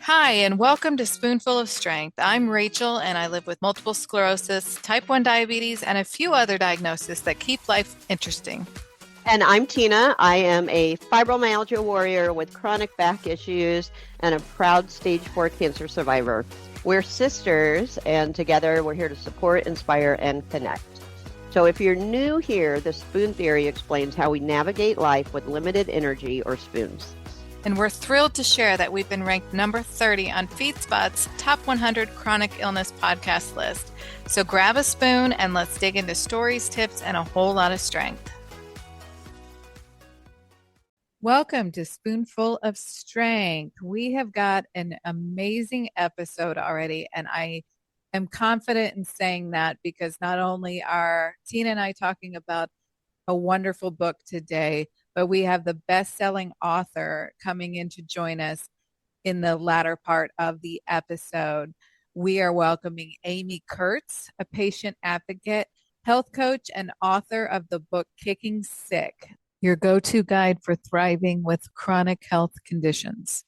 Hi, and welcome to Spoonful of Strength. I'm Rachel, and I live with multiple sclerosis, type 1 diabetes, and a few other diagnoses that keep life interesting. And I'm Tina. I am a fibromyalgia warrior with chronic back issues and a proud stage 4 cancer survivor. We're sisters, and together we're here to support, inspire, and connect. So if you're new here, the spoon theory explains how we navigate life with limited energy or spoons. And we're thrilled to share that we've been ranked number 30 on FeedSpot's Top 100 Chronic Illness podcast list. So grab a spoon and let's dig into stories, tips, and a whole lot of strength. Welcome to Spoonful of Strength. We have got an amazing episode already, and I am confident in saying that because not only are Tina and I talking about a wonderful book today, but we have the best-selling author coming in to join us in the latter part of the episode. We are welcoming Amy Kurtz, a patient advocate, health coach, and author of the book Kicking Sick, your go-to guide for thriving with chronic health conditions.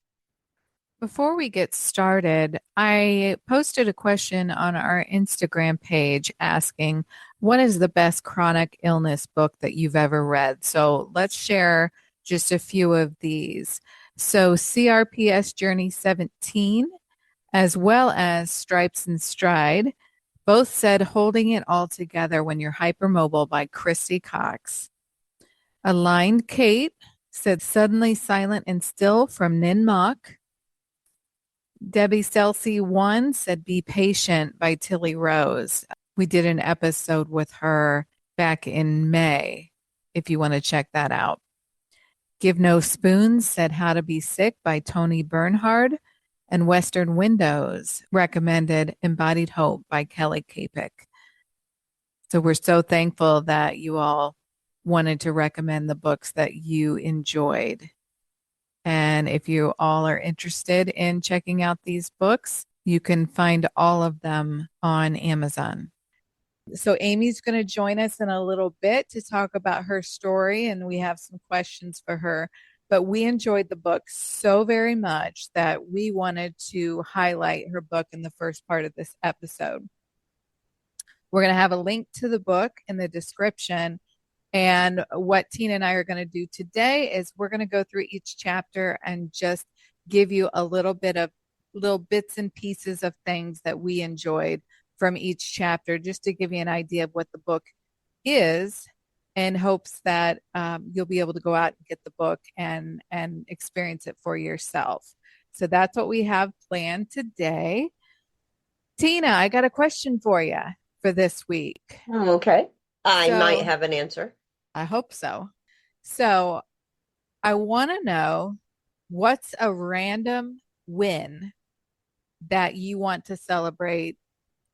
Before we get started, I posted a question on our Instagram page asking, what is the best chronic illness book that you've ever read? So let's share just a few of these. So CRPS Journey 17, as well as Stripes and Stride, both said Holding It All Together When You're Hypermobile by Christy Cox. Aligned Kate said Suddenly Silent and Still from Nin Mock. Debbie Celsi 1 said Be Patient by Tilly Rose. We did an episode with her back in May, if you want to check that out. Give No Spoons said How to Be Sick by Tony Bernhard. And Western Windows recommended Embodied Hope by Kelly Kapik. So we're so thankful that you all wanted to recommend the books that you enjoyed. And if you all are interested in checking out these books, you can find all of them on Amazon. So Amy's going to join us in a little bit to talk about her story, and we have some questions for her. But we enjoyed the book so very much that we wanted to highlight her book in the first part of this episode. We're going to have a link to the book in the description. And what Tina and I are going to do today is we're going to go through each chapter and just give you a little bits and pieces of things that we enjoyed from each chapter, just to give you an idea of what the book is, in hopes that you'll be able to go out and get the book and experience it for yourself. So that's what we have planned today. Tina, I got a question for you for this week. Okay. I might have an answer. I hope so. So I want to know, what's a random win that you want to celebrate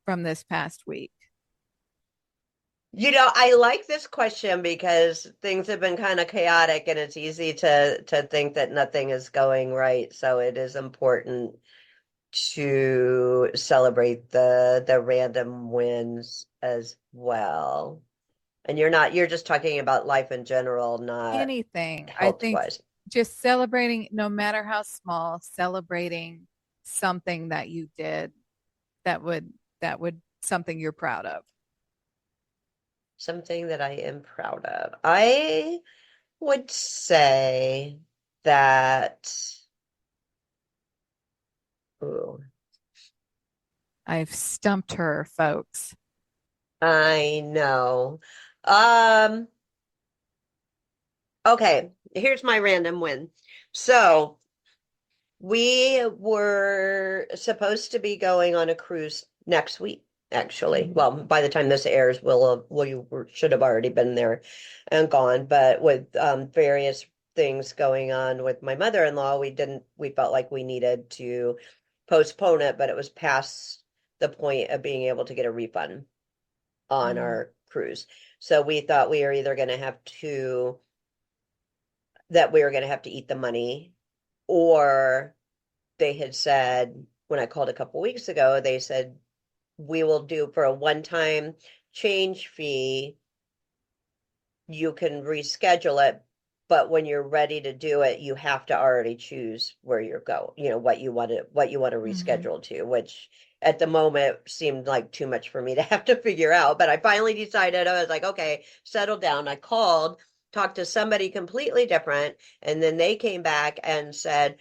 from this past week? You know, I like this question because things have been kind of chaotic and it's easy to think that nothing is going right. So it is important to celebrate the random wins as well. And you're just talking about life in general, not anything. I think just celebrating, no matter how small, celebrating something that you did that would something you're proud of. Something that I am proud of. I would say that, I've stumped her, folks. I know. Okay, here's my random win. So we were supposed to be going on a cruise next week, actually. Well, by the time this airs, should have already been there and gone. But with various things going on with my mother-in-law, we felt like we needed to postpone it, but it was past the point of being able to get a refund on our cruise. So we thought we were either going to have to eat the money, or they had said, when I called a couple weeks ago, they said, we will do for a one-time change fee. You can reschedule it, but when you're ready to do it, you have to already choose where you're going, what you want to Mm-hmm. reschedule to, which at the moment seemed like too much for me to have to figure out. But I finally decided, I was like, okay, settle down. I called, talked to somebody completely different, and then they came back and said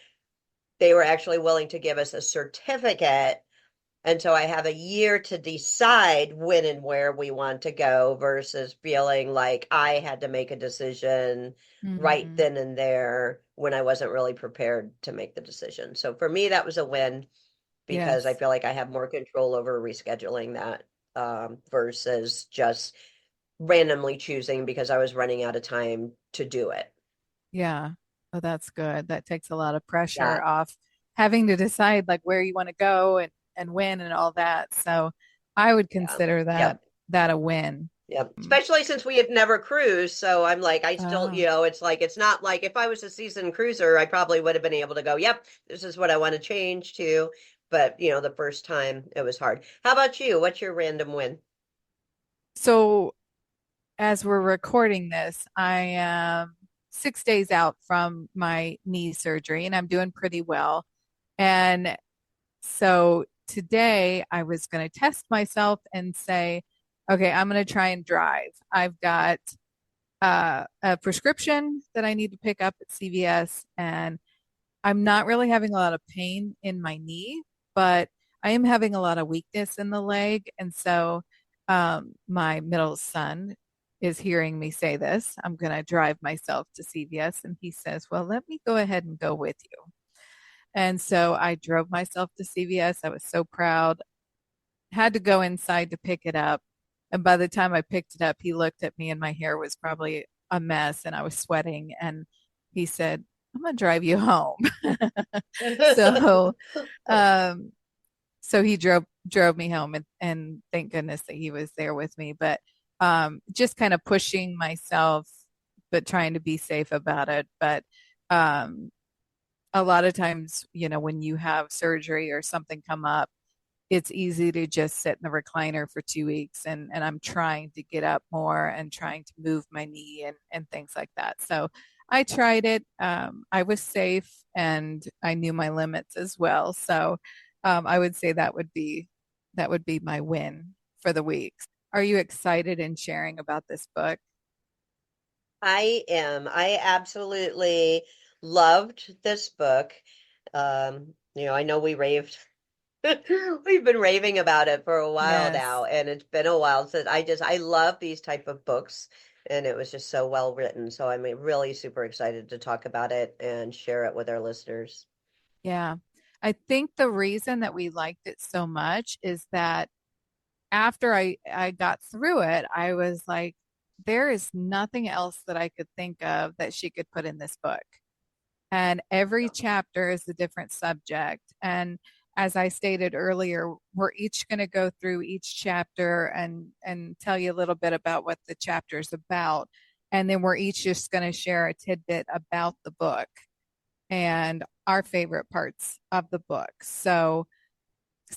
they were actually willing to give us a certificate. And so I have a year to decide when and where we want to go versus feeling like I had to make a decision right Mm-hmm. then and there when I wasn't really prepared to make the decision. So for me, that was a win because I Yes. feel like I have more control over rescheduling that versus just randomly choosing because I was running out of time to do it. Yeah. Oh, that's good. That takes a lot of pressure Yeah. off having to decide like where you want to go and when and all that. So I would Yeah. consider Yep. that a win. Yep. Mm. Especially since we have never cruised. So I'm like, I still, Oh, it's like, it's not like if I was a seasoned cruiser, I probably would have been able to go, yep, this is what I want to change to. But, the first time it was hard. How about you? What's your random win? so as we're recording this, I am 6 days out from my knee surgery and I'm doing pretty well. And so today I was going to test myself and say, okay, I'm going to try and drive. I've got a prescription that I need to pick up at CVS, and I'm not really having a lot of pain in my knee, but I am having a lot of weakness in the leg. And so my middle son is hearing me say this. I'm going to drive myself to CVS. And he says, well, let me go ahead and go with you. And so I drove myself to CVS. I was so proud. Had to go inside to pick it up. And by the time I picked it up, he looked at me and my hair was probably a mess and I was sweating. And he said, I'm going to drive you home. So, um, so he drove me home and thank goodness that he was there with me. But just kind of pushing myself, but trying to be safe about it. But um, a lot of times, when you have surgery or something come up, it's easy to just sit in the recliner for 2 weeks and I'm trying to get up more and trying to move my knee and things like that. So I tried it. I was safe and I knew my limits as well. So I would say that would be my win for the week. Are you excited in sharing about this book? I am. I absolutely loved this book. I know we've been raving about it for a while Yes. now, and it's been a while since I love these type of books, and it was just so well written. So I'm really super excited to talk about it and share it with our listeners. Yeah. I think the reason that we liked it so much is that after I got through it, I was like, there is nothing else that I could think of that she could put in this book. And every chapter is a different subject. And as I stated earlier, we're each going to go through each chapter and tell you a little bit about what the chapter is about. And then we're each just going to share a tidbit about the book and our favorite parts of the book. So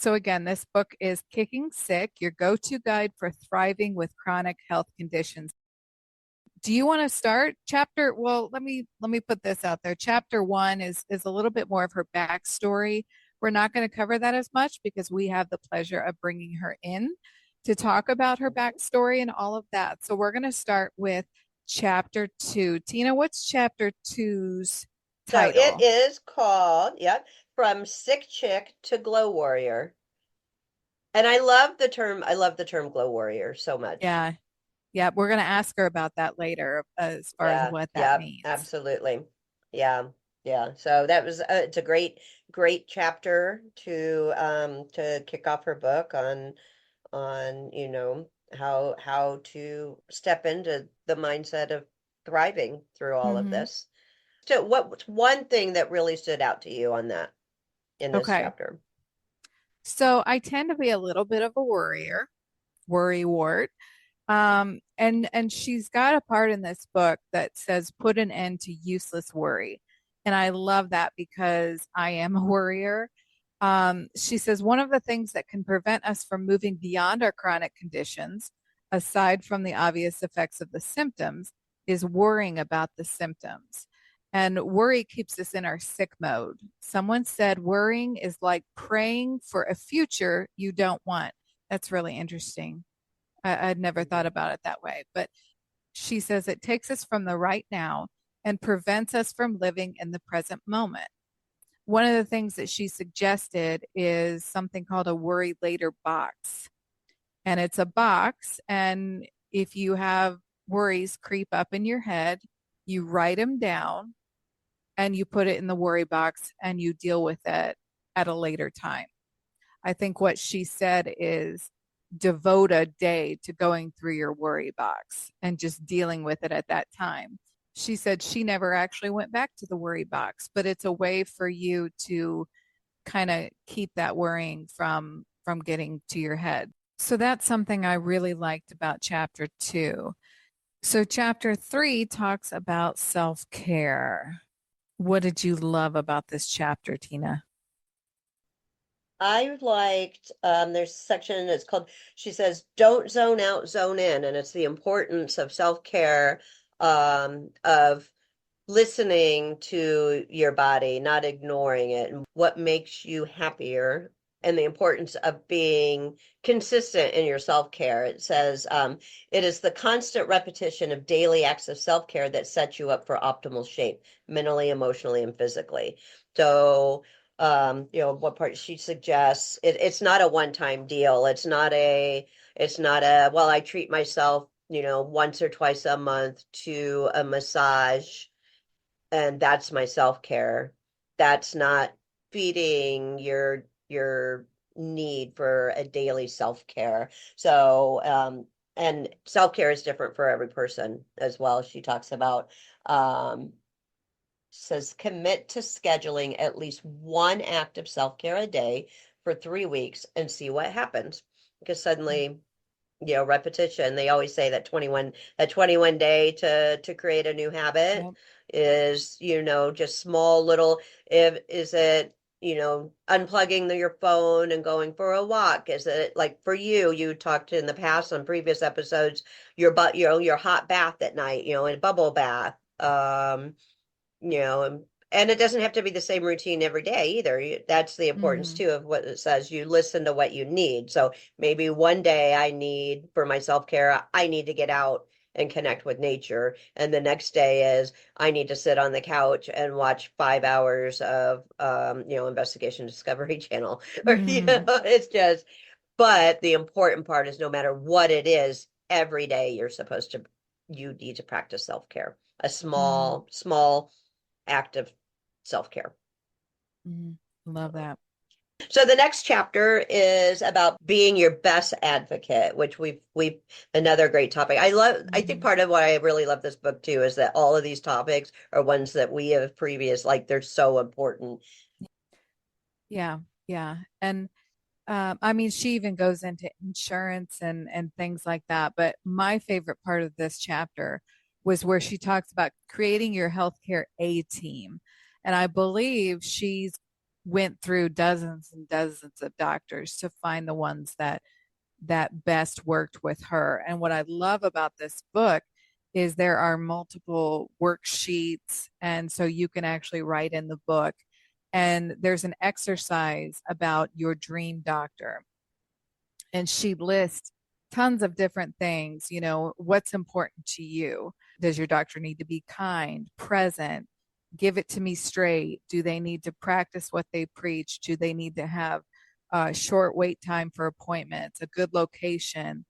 again, this book is Kicking Sick, your go-to guide for thriving with chronic health conditions. Do you want to start chapter? Well, let me put this out there. Chapter 1 is a little bit more of her backstory. We're not going to cover that as much because we have the pleasure of bringing her in to talk about her backstory and all of that. So we're going to start with chapter 2. Tina, what's chapter two's So it title? is called, yep, From Sick Chick to Glow Warrior. And I love the term glow warrior so much. Yeah, yeah, we're going to ask her about that later as far as Yeah, what that yeah, means. absolutely. Yeah, yeah. So that was it's a great chapter to kick off her book on how to step into the mindset of thriving through all of Hmm. this. So what's one thing that really stood out to you on that in this Okay. chapter? So I tend to be a little bit of a worry wart. And she's got a part in this book that says put an end to useless worry. And I love that because I am a worrier. She says one of the things that can prevent us from moving beyond our chronic conditions, aside from the obvious effects of the symptoms, is worrying about the symptoms. And worry keeps us in our sick mode. Someone said worrying is like praying for a future you don't want. That's really interesting. I'd never thought about it that way. But she says it takes us from the right now and prevents us from living in the present moment. One of the things that she suggested is something called a worry later box. And it's a box. And if you have worries creep up in your head, you write them down and you put it in the worry box and you deal with it at a later time. I think what she said is devote a day to going through your worry box and just dealing with it at that time. She said she never actually went back to the worry box, but it's a way for you to kind of keep that worrying from getting to your head. So that's something I really liked about chapter 2. So chapter 3 talks about self-care. What did you love about this chapter, Tina? I liked, there's a section that's called, she says, don't zone out, zone in. And it's the importance of self-care, of listening to your body, not ignoring it, and what makes you happier, and the importance of being consistent in your self-care. It says, it is the constant repetition of daily acts of self-care that sets you up for optimal shape, mentally, emotionally, and physically. So, what part she suggests, it's not a one-time deal. It's not a, well, I treat myself, once or twice a month to a massage and that's my self-care. That's not feeding your need for a daily self-care. So, and self-care is different for every person as well. She talks about, says commit to scheduling at least one act of self-care a day for 3 weeks and see what happens. Because suddenly, repetition. They always say that 21 day to create a new habit Yep. is, just small little, if is it, unplugging your phone and going for a walk? Is it like for you talked in the past on previous episodes, your hot bath at night, and a bubble bath. And it doesn't have to be the same routine every day either. That's the importance Mm-hmm. too of what it says. You listen to what you need. So maybe one day I need for my self-care, I need to get out and connect with nature. And the next day is I need to sit on the couch and watch 5 hours of Investigation Discovery Channel. Or Mm-hmm. it's just, but the important part is no matter what it is, every day you need to practice self-care. A Mm-hmm. small act of self-care. Mm-hmm. Love that. So the next chapter is about being your best advocate, which we've another great topic. I think Mm-hmm. part of what I really love this book too is that all of these topics are ones that we have like they're so important. Yeah, yeah. And I mean, she even goes into insurance and things like that. But my favorite part of this chapter was where she talks about creating your healthcare A team. And I believe she's went through dozens and dozens of doctors to find the ones that best worked with her. And what I love about this book is there are multiple worksheets. And so you can actually write in the book. And there's an exercise about your dream doctor. And she lists tons of different things. What's important to you? Does your doctor need to be kind, present? Give it to me straight. Do they need to practice what they preach? Do they need to have short wait time for appointments, a good location?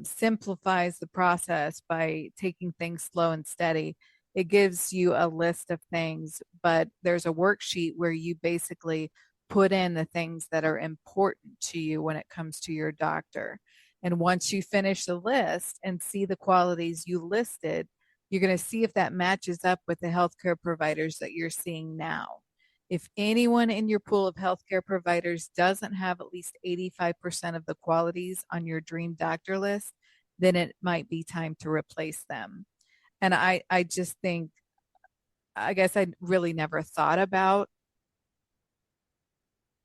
Simplifies the process by taking things slow and steady. It gives you a list of things, but there's a worksheet where you basically put in the things that are important to you when it comes to your doctor. And once you finish the list and see the qualities you listed, you're going to see if that matches up with the healthcare providers that you're seeing now. If anyone in your pool of healthcare providers doesn't have at least 85% of the qualities on your dream doctor list, then it might be time to replace them. And I just think, I guess I really never thought about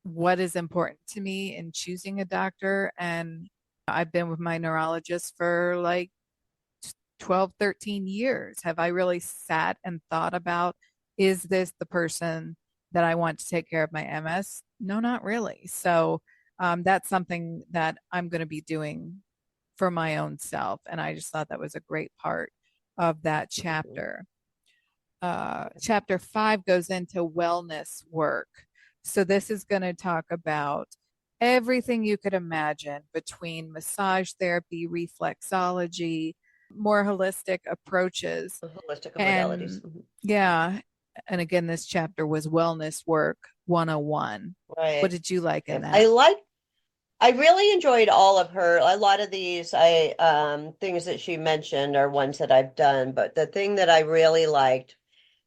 what is important to me in choosing a doctor. And I've been with my neurologist for like 12, 13 years. Have I really sat and thought about, is this the person that I want to take care of my MS? No, not really. So that's something that I'm going to be doing for my own self. And I just thought that was a great part of that Mhm. chapter. Chapter 5 goes into wellness work. So this is going to talk about everything you could imagine between massage therapy, reflexology, more holistic approaches. Holistic modalities. And yeah, and again, this chapter was Wellness Work 101. What Right. did you like in Yeah. that? I really enjoyed all of her. A lot of these I things that she mentioned are ones that I've done, but the thing that I really liked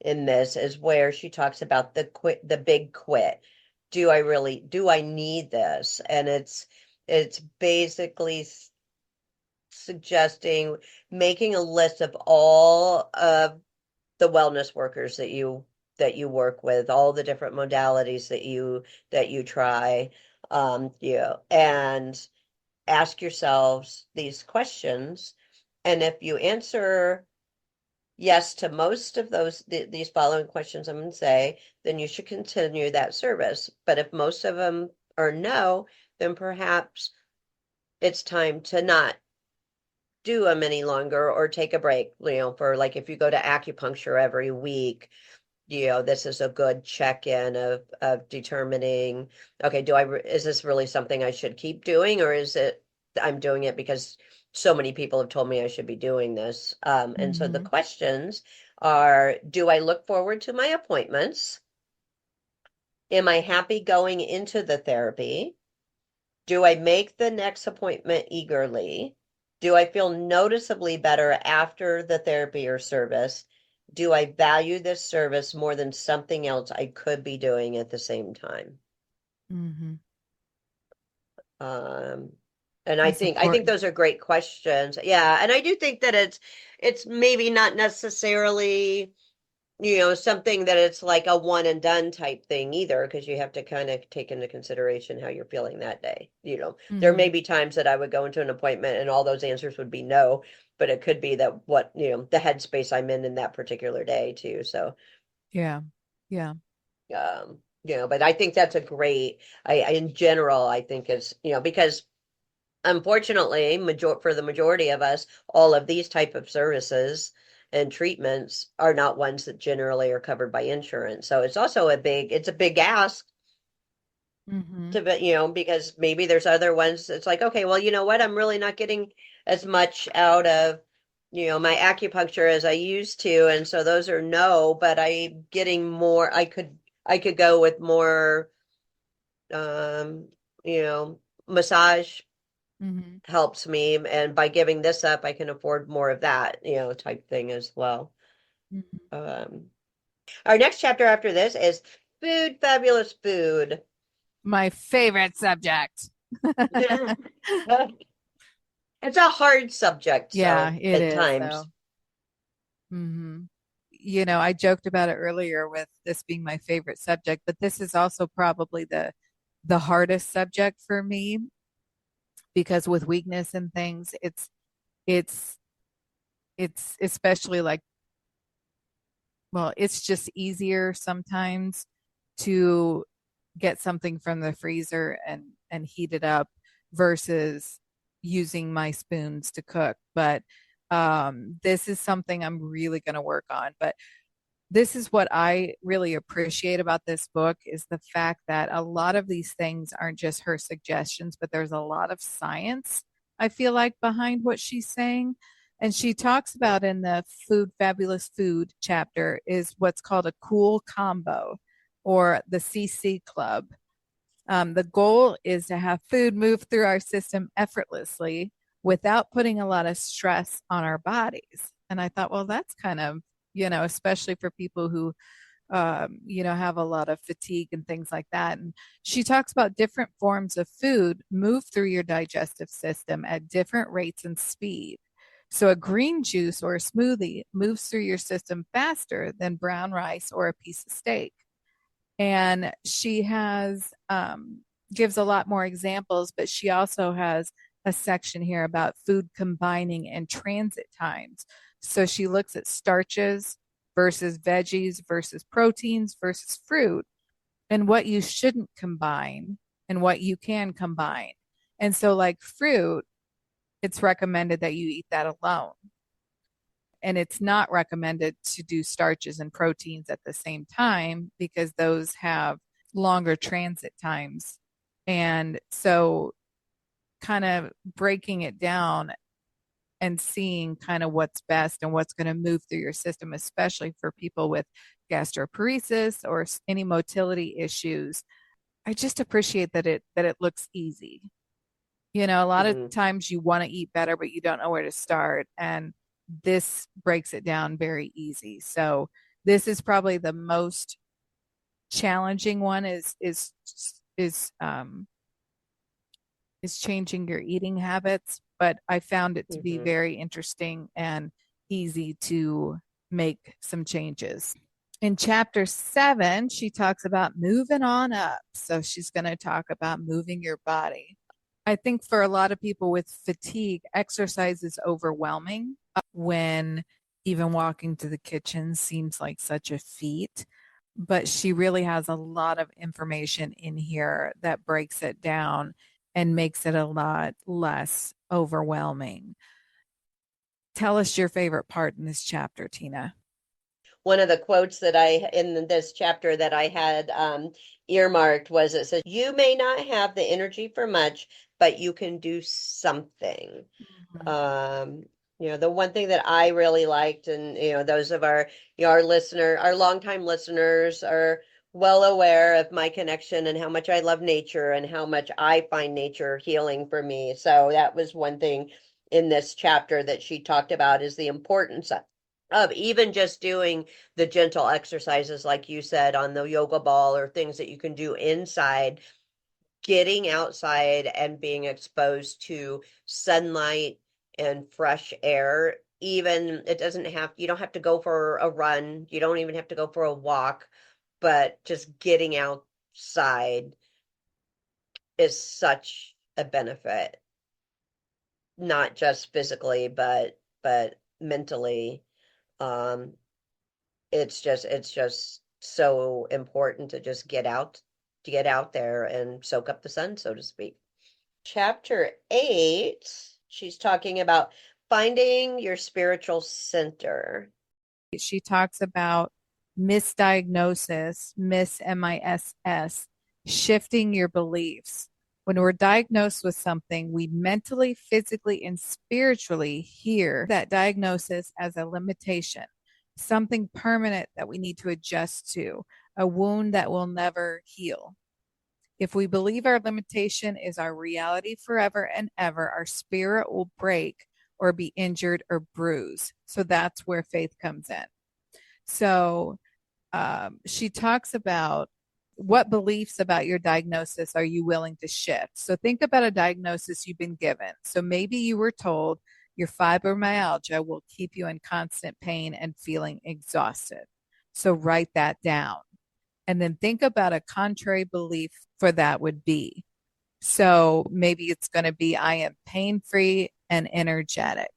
in this is where she talks about the big quit. Do I need this? And it's basically suggesting making a list of all of the wellness workers that you work with, all the different modalities that you try, and ask yourselves these questions. And if you answer yes to most of these following questions I'm going to say, then you should continue that service. But if most of them are no, then perhaps it's time to not do them any longer or take a break, for like if you go to acupuncture every week, this is a good check-in of determining, okay, is this really something I should keep doing, or is it I'm doing it because so many people have told me I should be doing this? And so the Mm-hmm. questions are, do I look forward to my appointments? Am I happy going into the therapy? Do I make the next appointment eagerly? Do I feel noticeably better after the therapy or service? Do I value this service more than something else I could be doing at the same time? Mm-hmm. Um, and That's I think important. those are great questions. Yeah, and I do think that it's maybe not necessarily something that it's like a one and done type thing either, because you have to kind of take into consideration how you're feeling that day. There Mm-hmm. may be times that I would go into an appointment and all those answers would be no, but it could be that the headspace I'm in that particular day too. So, Yeah. Yeah. but I think that's a great, in general, I think is, because unfortunately, for the majority of us, all of these type of services and treatments are not ones that generally are covered by insurance. So it's a big ask Mm-hmm. to be, because maybe there's other ones. It's like, okay, well, you know what? I'm really not getting as much out of, my acupuncture as I used to. And so those are no, but I'm getting more. I could go with more, um, massage Mm-hmm. helps me, and by giving this up I can afford more of that, type thing as well. Mm-hmm. um our next chapter after this is food, fabulous food. My favorite subject. It's a hard subject, Yeah, so it at is though. times. Hmm. I joked about it earlier with this being my favorite subject, but this is also probably the hardest subject for me because with weakness and things, it's it's especially like, well, it's just easier sometimes to get something from the freezer and heat it up versus using my spoons to cook. But this is something I'm really going to work on. But this is what I really appreciate about this book is the fact that a lot of these things aren't just her suggestions, but there's a lot of science, I feel like, behind what she's saying. And she talks about in the food, fabulous food chapter is what's called a cool combo or the CC club. The goal is to have food move through our system effortlessly without putting a lot of stress on our bodies. And I thought, well, that's kind of, especially for people who, have a lot of fatigue and things like that. And she talks about different forms of food move through your digestive system at different rates and speed. So a green juice or a smoothie moves through your system faster than brown rice or a piece of steak. And she has gives a lot more examples, but she also has a section here about food combining and transit times. So she looks at starches versus veggies versus proteins versus fruit and what you shouldn't combine and what you can combine. And so like fruit, it's recommended that you eat that alone. And it's not recommended to do starches and proteins at the same time because those have longer transit times. And so kind of breaking it down and seeing kind of what's best and what's going to move through your system, especially for people with gastroparesis or any motility issues. I just appreciate that it looks easy. You know, a lot of times you want to eat better, but you don't know where to start. And this breaks it down very easy. So this is probably the most challenging one is changing your eating habits, but I found it to be very interesting and easy to make some changes. In chapter 7, she talks about moving on up. So she's going to talk about moving your body. I think for a lot of people with fatigue, exercise is overwhelming when even walking to the kitchen seems like such a feat. But she really has a lot of information in here that breaks it down and makes it a lot less overwhelming. Tell us your favorite part in this chapter, Tina. One of the quotes that in this chapter that I had earmarked was, it says, "You may not have the energy for much, but you can do something." The one thing that I really liked, and those of our longtime listeners are well aware of my connection and how much I love nature and how much I find nature healing for me. So that was one thing in this chapter that she talked about, is the importance of even just doing the gentle exercises, like you said, on the yoga ball, or things that you can do inside, getting outside and being exposed to sunlight and fresh air. Even you don't have to go for a run. You don't even have to go for a walk, but just getting outside is such a benefit, not just physically, but mentally. It's just so important to just get out there and soak up the sun, so to speak. Chapter 8, she's talking about finding your spiritual center. She talks about misdiagnosis, MISS, shifting your beliefs. When we're diagnosed with something, we mentally, physically, and spiritually hear that diagnosis as a limitation, something permanent that we need to adjust to, a wound that will never heal. If we believe our limitation is our reality forever and ever, our spirit will break or be injured or bruised. So that's where faith comes in. So she talks about what beliefs about your diagnosis are you willing to shift? So think about a diagnosis you've been given. So maybe you were told your fibromyalgia will keep you in constant pain and feeling exhausted. So write that down. And then think about a contrary belief for that would be. So maybe it's going to be, I am pain-free and energetic.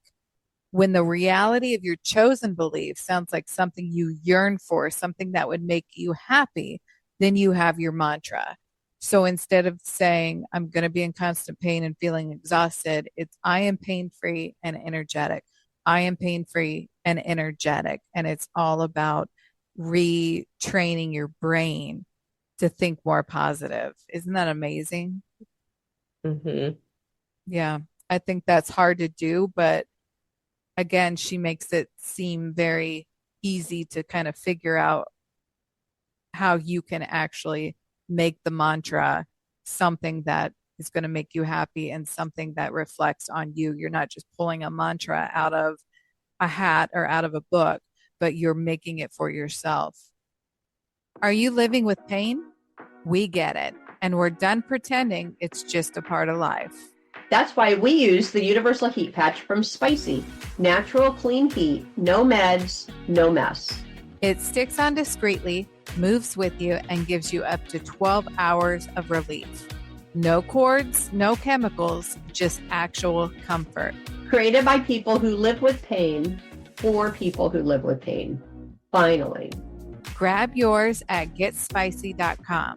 When the reality of your chosen belief sounds like something you yearn for, something that would make you happy, then you have your mantra. So instead of saying, I'm going to be in constant pain and feeling exhausted, it's, I am pain-free and energetic. I am pain-free and energetic. And it's all about retraining your brain to think more positive. Isn't that amazing? Yeah, I think that's hard to do, but again, she makes it seem very easy to kind of figure out how you can actually make the mantra something that is going to make you happy and something that reflects on you. You're not just pulling a mantra out of a hat or out of a book, but you're making it for yourself. Are you living with pain? We get it. And we're done pretending it's just a part of life. That's why we use the Universal Heat Patch from Spicy. Natural, clean heat, no meds, no mess. It sticks on discreetly, moves with you, and gives you up to 12 hours of relief. No cords, no chemicals, just actual comfort. Created by people who live with pain for people who live with pain. Finally. Grab yours at getspicy.com.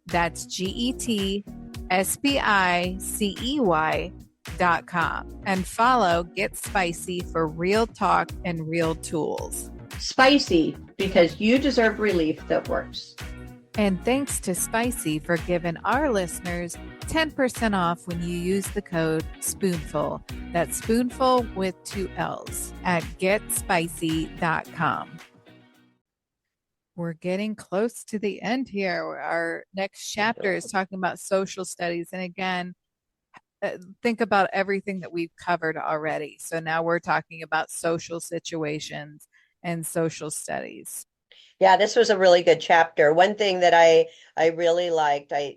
That's GETSPICEY.com. And follow Get Spicy for real talk and real tools. Spicy, because you deserve relief that works. And thanks to Spicy for giving our listeners 10% off when you use the code SpoonFull. That's SpoonFull with 2 L's at getspicy.com. We're getting close to the end here. Our next chapter is talking about social studies. And again, think about everything that we've covered already. So now we're talking about social situations and social studies. Yeah, this was a really good chapter. One thing that I really liked, I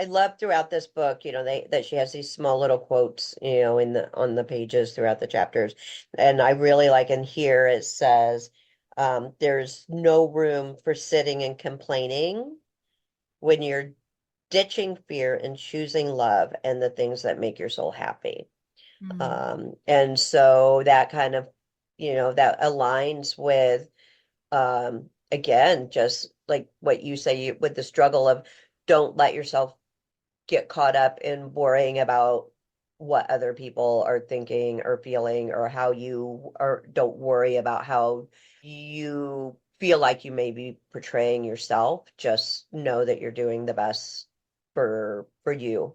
love throughout this book, that she has these small little quotes, on the pages throughout the chapters. And I really like in here it says, there's no room for sitting and complaining when you're ditching fear and choosing love and the things that make your soul happy. And so that kind of, that aligns with, again, just like what you say with the struggle of don't let yourself get caught up in worrying about what other people are thinking or feeling or how you are. Don't worry about how you feel like you may be portraying yourself. Just know that you're doing the best for you,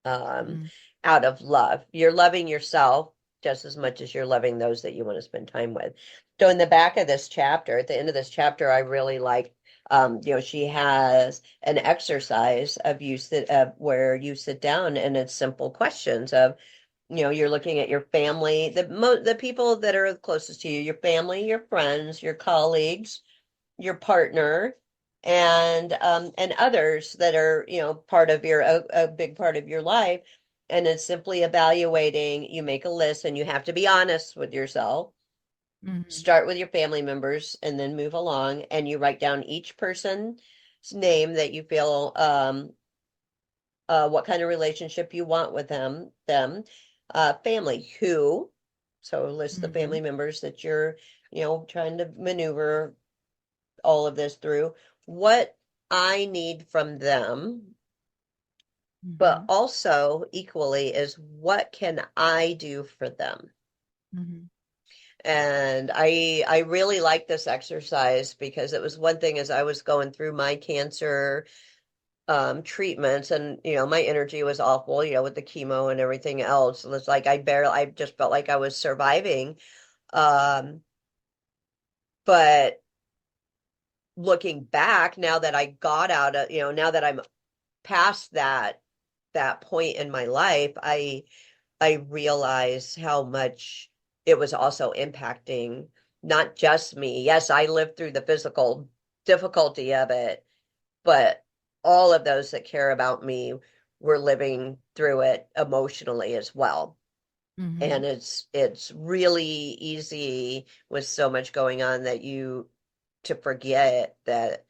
out of love. You're loving yourself just as much as you're loving those that you want to spend time with. So in the back of this chapter, at the end of this chapter, I really like, she has an exercise of where you sit down and it's simple questions of, you're looking at your family, the people that are closest to you, your family, your friends, your colleagues, your partner, and others that are, part of a big part of your life. And it's simply evaluating. You make a list and you have to be honest with yourself. Start with your family members and then move along, and you write down each person's name that you feel, what kind of relationship you want with them, family, who, so list the family members that you're, trying to maneuver all of this through, what I need from them, but also equally is what can I do for them? And I really like this exercise because it was one thing as I was going through my cancer treatments, and my energy was awful, with the chemo and everything else. It was like I just felt like I was surviving. But looking back, now that I got out of, now that I'm past that point in my life, I realize how much it was also impacting not just me. Yes, I lived through the physical difficulty of it, but all of those that care about me were living through it emotionally as well. And it's really easy with so much going on to forget that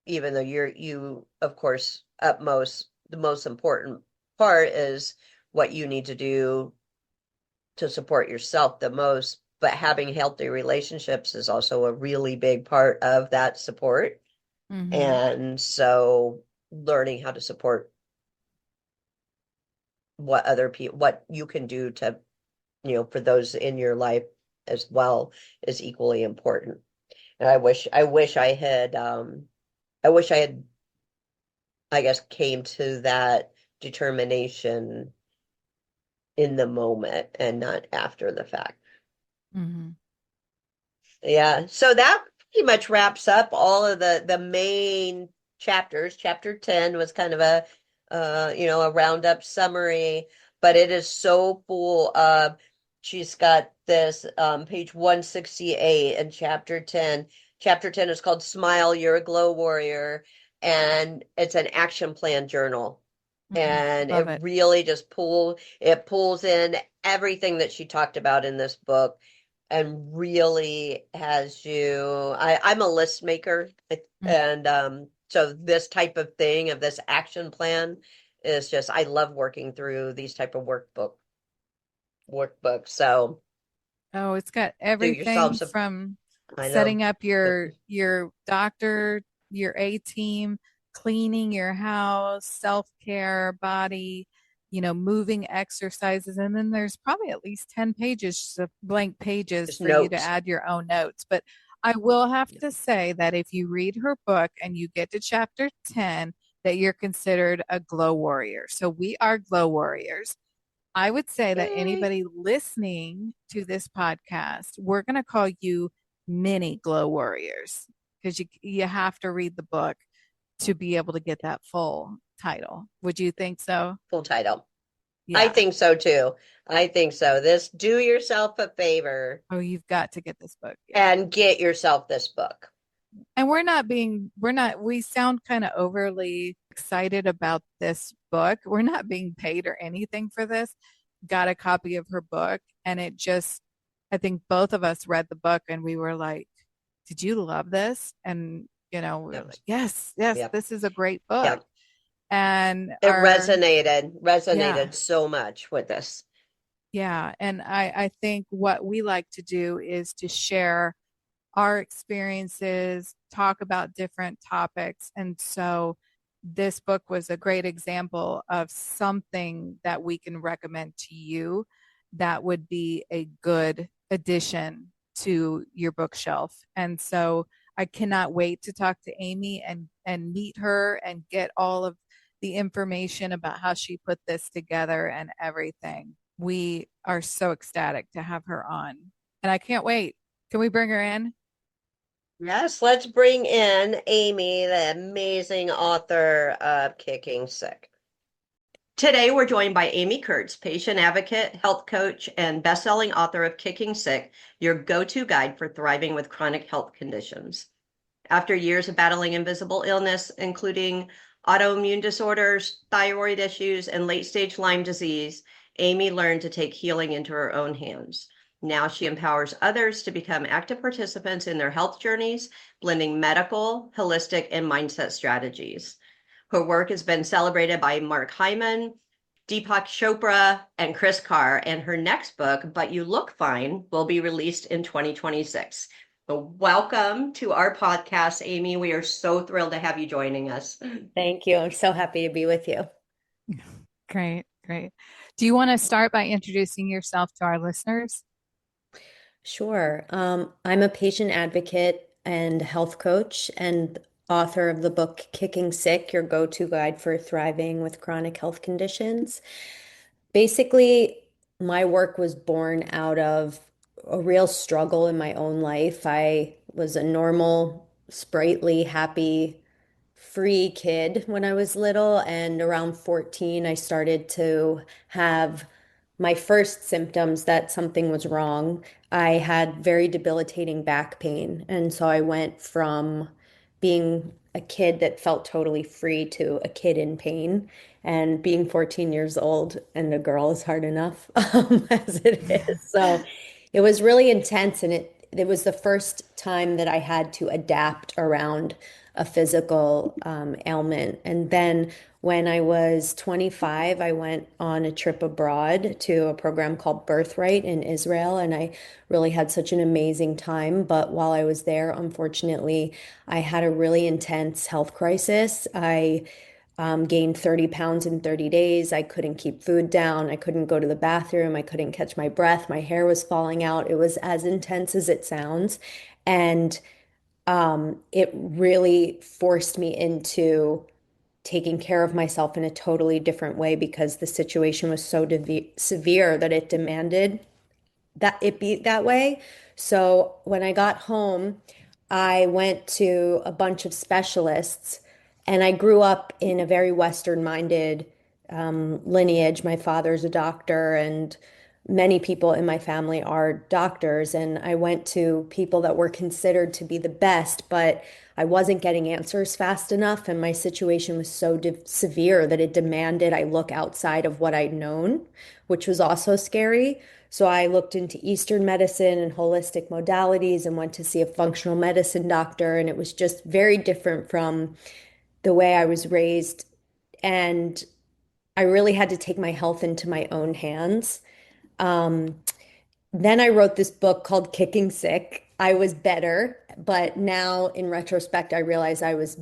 even though you, of course, the most important part is what you need to do to support yourself the most, but having healthy relationships is also a really big part of that support. And so learning how to support what you can do to, for those in your life as well is equally important. And I wish I had, I guess, came to that determination in the moment and not after the fact. Yeah. So that pretty much wraps up all of the main chapters. Chapter 10 was kind of a roundup summary, but it is so full of, she's got this page 168 in chapter 10. Chapter 10 is called Smile, You're a Glow Warrior, and it's an action plan journal. And it really just pulls in everything that she talked about in this book and really has you. I'm a list maker, and so this type of thing, of this action plan, is just I love working through these type of workbooks. So Oh, it's got do yourself everything some, from I know. setting up your doctor, your A team, cleaning your house, self-care, body, moving exercises. And then there's probably at least 10 pages of blank pages Just for you to notes. add your own notes. But I will have Yeah. to say that if you read her book and you get to chapter 10, that you're considered a glow warrior. So we are glow warriors. I would say that Yay. anybody listening to this podcast, we're going to call you mini glow warriors because you have to read the book to be able to get that full title. Would you think so? Full title. I Yeah. think so too. I think so. This do yourself a favor Oh, you've got to get this book. Yeah. and get yourself this book. And we sound kind of overly excited about this book. We're not being paid or anything for this. Got a copy of her book, and I think both of us read the book and we were like, did you love this? And, we were Yep. like, yes, yes, Yep. this is a great book. Yep. And It yeah, resonated so much with this. yeah. And I think what we like to do is to share our experiences, talk about different topics. And so this book was a great example of something that we can recommend to you that would be a good addition to your bookshelf. And so I cannot wait to talk to Amy and meet her and get all of the information about how she put this together and everything. We are so ecstatic to have her on. And I can't wait. Can we bring her in? Yes, let's bring in Amy, the amazing author of Kicking Sick. Today, we're joined by Amy Kurtz, patient advocate, health coach, and best-selling author of Kicking Sick, your go-to guide for thriving with chronic health conditions. After years of battling invisible illness, including autoimmune disorders, thyroid issues, and late-stage Lyme disease, Amy learned to take healing into her own hands. Now she empowers others to become active participants in their health journeys, blending medical, holistic, and mindset strategies. Her work has been celebrated by Mark Hyman, Deepak Chopra, and Chris Carr, and her next book, But You Look Fine, will be released in 2026. So welcome to our podcast, Amy. We are so thrilled to have you joining us. Thank you. I'm so happy to be with you. Great, great. Do you want to start by introducing yourself to our listeners? Sure. I'm a patient advocate and health coach and author of the book Kicking Sick, your go-to guide for thriving with chronic health conditions. Basically, my work was born out of a real struggle in my own life. I was a normal, sprightly, happy, free kid when I was little, and around 14, I started to have my first symptoms that something was wrong. I had very debilitating back pain, and so I went from being a kid that felt totally free to a kid in pain. And being 14 years old and a girl is hard enough as it is. So it was really intense, and it was the first time that I had to adapt around a physical ailment. And then when I was 25, I went on a trip abroad to a program called Birthright in Israel, and I really had such an amazing time. But while I was there, unfortunately, I had a really intense health crisis. I gained 30 pounds in 30 days. I couldn't keep food down. I couldn't go to the bathroom. I couldn't catch my breath. My hair was falling out. It was as intense as it sounds. And it really forced me into taking care of myself in a totally different way because the situation was so severe that it demanded that it be that way. So when I got home, I went to a bunch of specialists, and I grew up in a very Western-minded lineage. My father's a doctor, and many people in my family are doctors. And I went to people that were considered to be the best, but I wasn't getting answers fast enough, and my situation was so severe that it demanded I look outside of what I'd known, which was also scary. So I looked into Eastern medicine and holistic modalities and went to see a functional medicine doctor, and it was just very different from the way I was raised. And I really had to take my health into my own hands. Um, then I wrote this book called Kicking Sick. I was better, but now in retrospect, I realize I was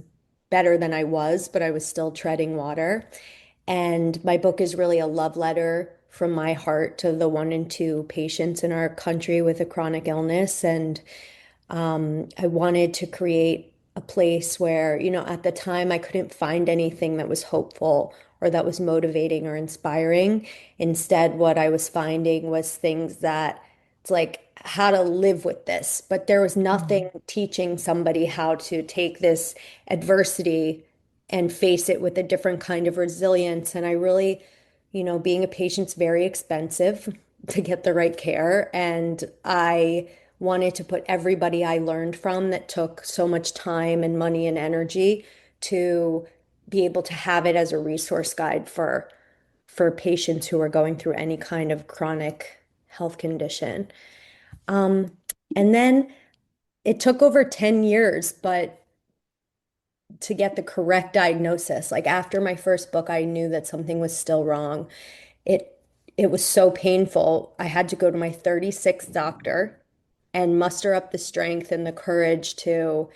better than I was, but I was still treading water. And my book is really a love letter from my heart to the 1 in 2 patients in our country with a chronic illness. And I wanted to create a place where, at the time I couldn't find anything that was hopeful or that was motivating or inspiring. Instead, what I was finding was things that it's like how to live with this, but there was Mhm. nothing teaching somebody how to take this adversity and face it with a different kind of resilience. And I really, being a patient's very expensive to get the right care. And I wanted to put everybody I learned from that took so much time and money and energy to be able to have it as a resource guide for patients who are going through any kind of chronic health condition. Um, and then it took over 10 years, but to get the correct diagnosis, like after my first book, I knew that something was still wrong. It it was so painful. I had to go to my 36th doctor and muster up the strength and the courage to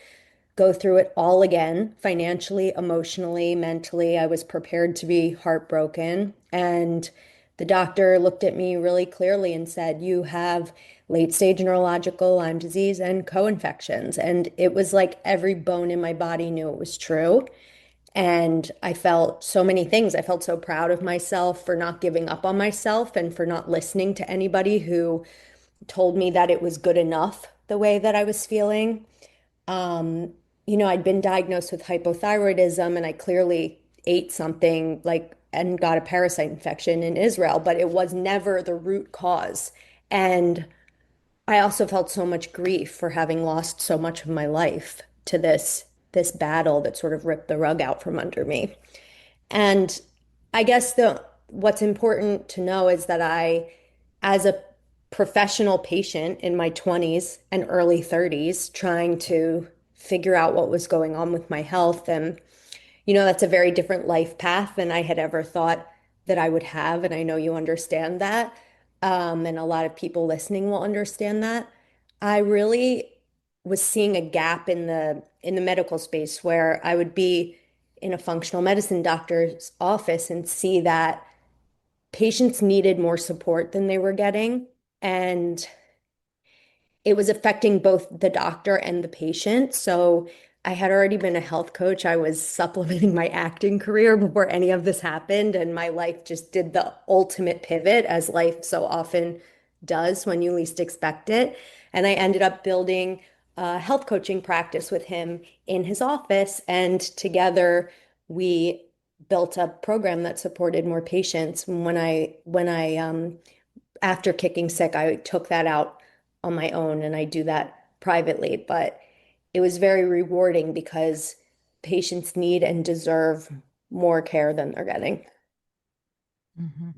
go through it all again, financially, emotionally, mentally. I was prepared to be heartbroken. And the doctor looked at me really clearly and said, "You have late stage neurological Lyme disease and co-infections." And it was like every bone in my body knew it was true. And I felt so many things. I felt so proud of myself for not giving up on myself and for not listening to anybody who told me that it was good enough the way that I was feeling. Um, I'd been diagnosed with hypothyroidism and I clearly ate something like and got a parasite infection in Israel, but it was never the root cause. And I also felt so much grief for having lost so much of my life to this battle that sort of ripped the rug out from under me. And I guess the what's important to know is that as a professional patient in my 20s and early 30s, trying to figure out what was going on with my health, and that's a very different life path than I had ever thought that I would have. And I know you understand that. And a lot of people listening will understand that. I really was seeing a gap in the medical space where I would be in a functional medicine doctor's office and see that patients needed more support than they were getting. And it was affecting both the doctor and the patient. So I had already been a health coach. I was supplementing my acting career before any of this happened. And my life just did the ultimate pivot, as life so often does when you least expect it. And I ended up building a health coaching practice with him in his office. And together we built a program that supported more patients. When I after kicking sick, I took that out on my own and I do that privately. But it was very rewarding because patients need and deserve more care than they're getting. Mhm.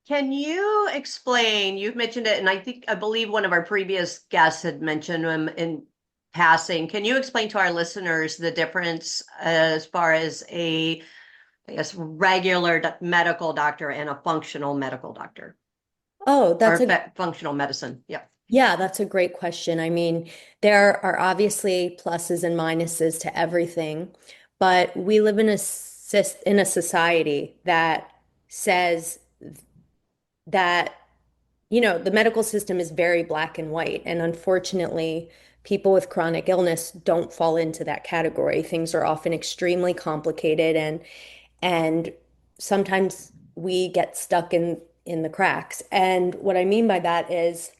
Can you explain? You've mentioned it, and I believe one of our previous guests had mentioned them in passing. Can you explain to our listeners the difference as far as I guess, regular medical doctor and a functional medical doctor Oh, or functional medicine? Yeah. yeah, that's a great question. I mean, there are obviously pluses and minuses to everything, but we live in a society that says that the medical system is very black and white. And unfortunately, people with chronic illness don't fall into that category. Things are often extremely complicated and sometimes we get stuck in the cracks. And what I mean by that is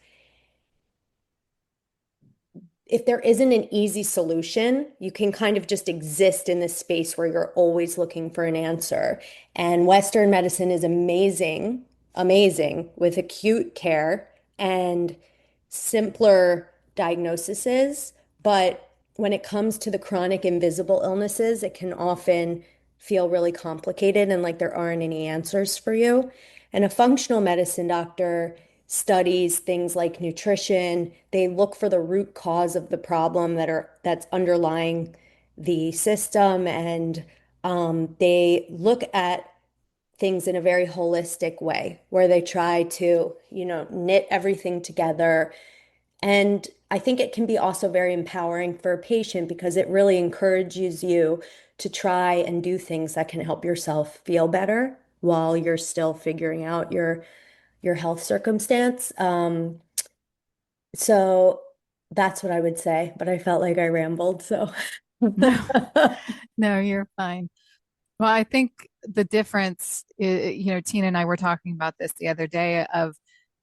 if there isn't an easy solution, you can kind of just exist in this space where you're always looking for an answer. And Western medicine is amazing, amazing with acute care and simpler diagnoses. But when it comes to the chronic invisible illnesses, it can often feel really complicated and like there aren't any answers for you. And a functional medicine doctor studies things like nutrition. They look for the root cause of the problem that's underlying the system, and they look at things in a very holistic way, where they try to, knit everything together. And I think it can be also very empowering for a patient because it really encourages you to try and do things that can help yourself feel better while you're still figuring out your health circumstance. So that's what I would say, but I felt like I rambled, so. No, no, you're fine. Well, I think the difference, Tina and I were talking about this the other day of,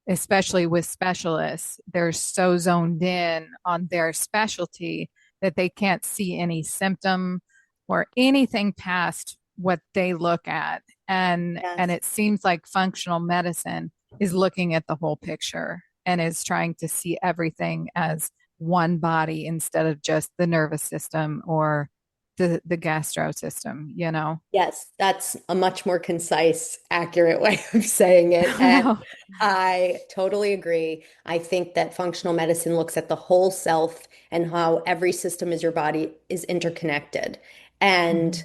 especially with specialists, they're so zoned in on their specialty that they can't see any symptom or anything past what they look at. And Yes. it seems like functional medicine is looking at the whole picture and is trying to see everything as one body instead of just the nervous system or the gastro system, you know? Yes, that's a much more concise, accurate way of saying it. And Well, I totally agree. I think that functional medicine looks at the whole self and how every system is your body is interconnected. And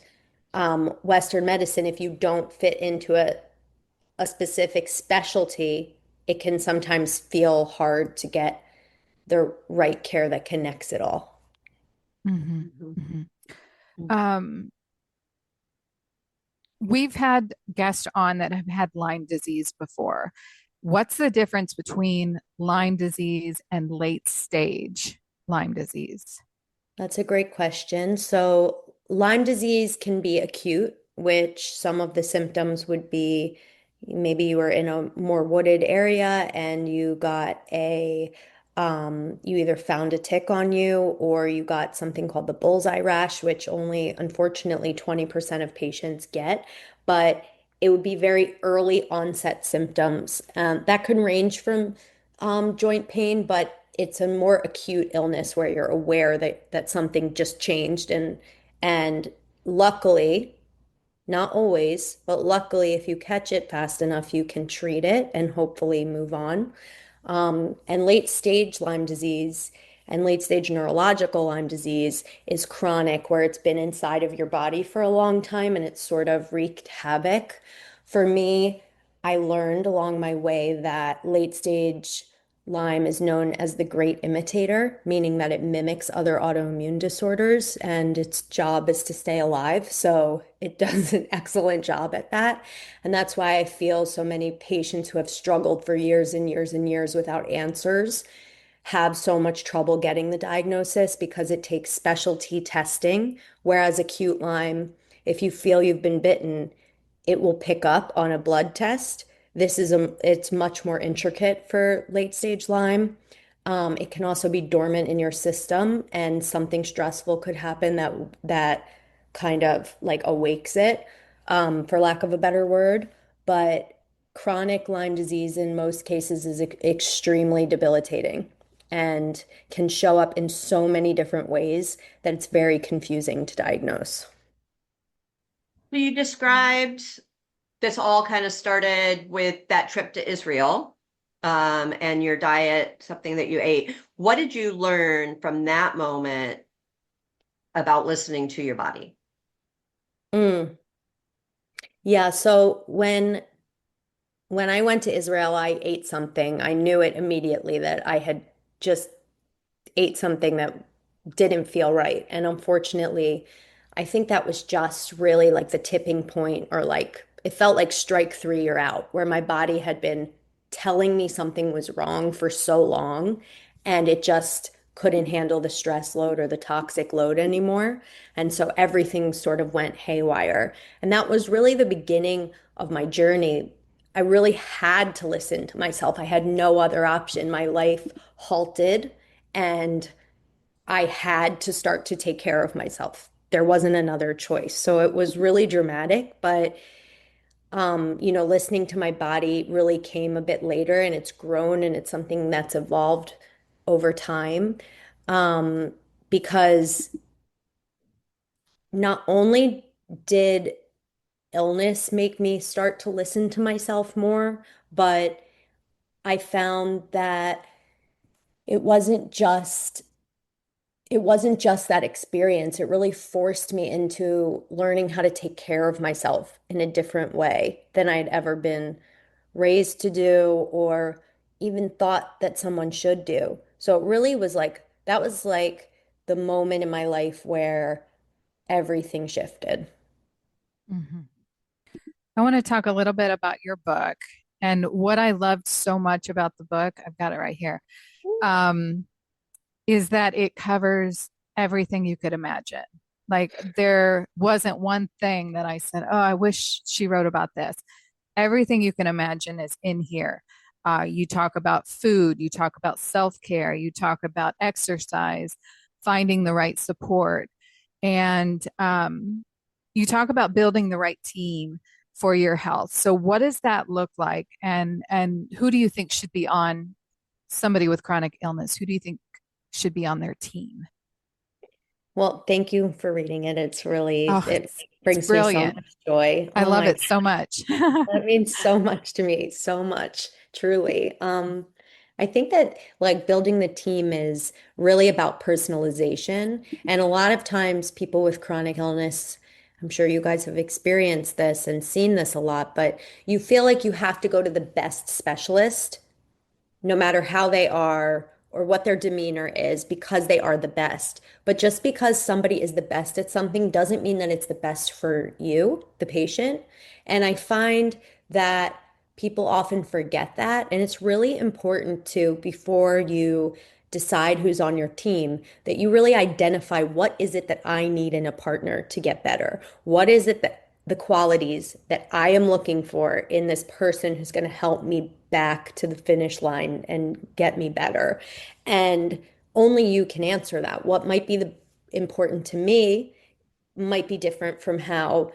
mhm, Western medicine, if you don't fit into a specific specialty, it can sometimes feel hard to get the right care that connects it all. mhm, Mhm. mhm. Mhm. Um, we've had guests on that have had Lyme disease before. What's the difference between Lyme disease and late stage Lyme disease? That's a great question. So, Lyme disease can be acute, which some of the symptoms would be maybe you were in a more wooded area and you either found a tick on you or you got something called the bullseye rash, which only unfortunately 20% of patients get. But it would be very early onset symptoms. That can range from joint pain, but it's a more acute illness where you're aware that something just changed and luckily, not always, but luckily if you catch it fast enough, you can treat it and hopefully move on. And late stage Lyme disease and late stage neurological Lyme disease is chronic, where it's been inside of your body for a long time and it's sort of wreaked havoc. For me, I learned along my way that late stage Lyme is known as the great imitator, meaning that it mimics other autoimmune disorders and its job is to stay alive. So it does an excellent job at that. And that's why I feel so many patients who have struggled for years and years and years without answers have so much trouble getting the diagnosis because it takes specialty testing. Whereas acute Lyme, if you feel you've been bitten, it will pick up on a blood test. It's much more intricate for late stage Lyme. It can also be dormant in your system, and something stressful could happen that kind of like awakes it, for lack of a better word. But chronic Lyme disease in most cases is extremely debilitating and can show up in so many different ways that it's very confusing to diagnose. So you described this all kind of started with that trip to Israel, and your diet, something that you ate. What did you learn from that moment about listening to your body? Mm. Yeah, so when I went to Israel, I ate something. I knew it immediately that I had just ate something that didn't feel right. And unfortunately, I think that was just really like the tipping point, or like it felt like strike three, you're out, where my body had been telling me something was wrong for so long and it just couldn't handle the stress load or the toxic load anymore. And so everything sort of went haywire. And that was really the beginning of my journey. I really had to listen to myself. I had no other option. My life halted and I had to start to take care of myself. There wasn't another choice. So it was really dramatic, but listening to my body really came a bit later and it's grown and it's something that's evolved over time. Um, because not only did illness make me start to listen to myself more, but I found that it wasn't just it wasn't just that experience. It really forced me into learning how to take care of myself in a different way than I'd ever been raised to do or even thought that someone should do. So it really was like, that was like the moment in my life where everything shifted. Mhm. I want to talk a little bit about your book and what I loved so much about the book. I've got it right here. Um, is that it covers everything you could imagine. Like there wasn't one thing that I said, oh, I wish she wrote about this. Everything you can imagine is in here. You talk about food, you talk about self-care, you talk about exercise, finding the right support, and you talk about building the right team for your health. So what does that look like? And who do you think should be on somebody with chronic illness? Who do you think should be on their team? Well, thank you for reading it. Oh, It it's brings me so brilliant. much joy. I Oh love my it so much. That means so much to me, so much, truly. I think that like building the team is really about personalization. And a lot of times people with chronic illness, I'm sure you guys have experienced this and seen this a lot, but you feel like you have to go to the best specialist no matter how they are or what their demeanor is, because they are the best. But just because somebody is the best at something doesn't mean that it's the best for you, the patient. And I find that people often forget that. And it's really important to, before you decide who's on your team, that you really identify what is it that I need in a partner to get better? What is it that the qualities that I am looking for in this person who's going to help me back to the finish line and get me better. And only you can answer that. What might be important to me might be different from how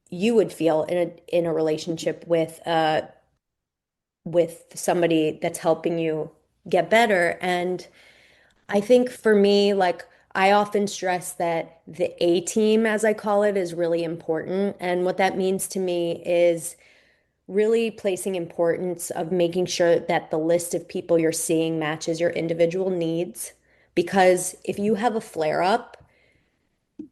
you would feel in a relationship with somebody that's helping you get better. And I think for me, like I often stress that the A team, as I call it, is really important. And what that means to me is really placing importance of making sure that the list of people you're seeing matches your individual needs. Because if you have a flare up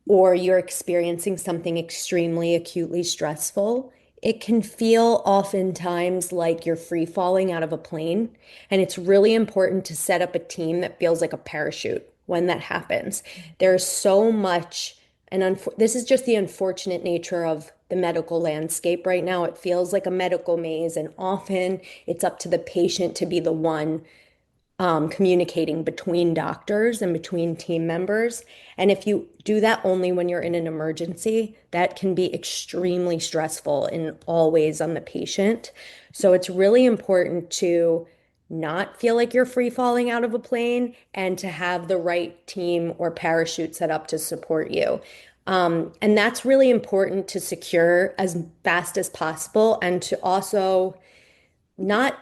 or you're experiencing something extremely acutely stressful, it can feel oftentimes like you're free falling out of a plane. And it's really important to set up a team that feels like a parachute when that happens. There's so much, and this is just the unfortunate nature of the medical landscape right now. It feels like a medical maze, and often it's up to the patient to be the one communicating between doctors and between team members. And if you do that only when you're in an emergency, that can be extremely stressful in all ways on the patient. So it's really important to not feel like you're free falling out of a plane and to have the right team or parachute set up to support you. And that's really important to secure as fast as possible and to also not,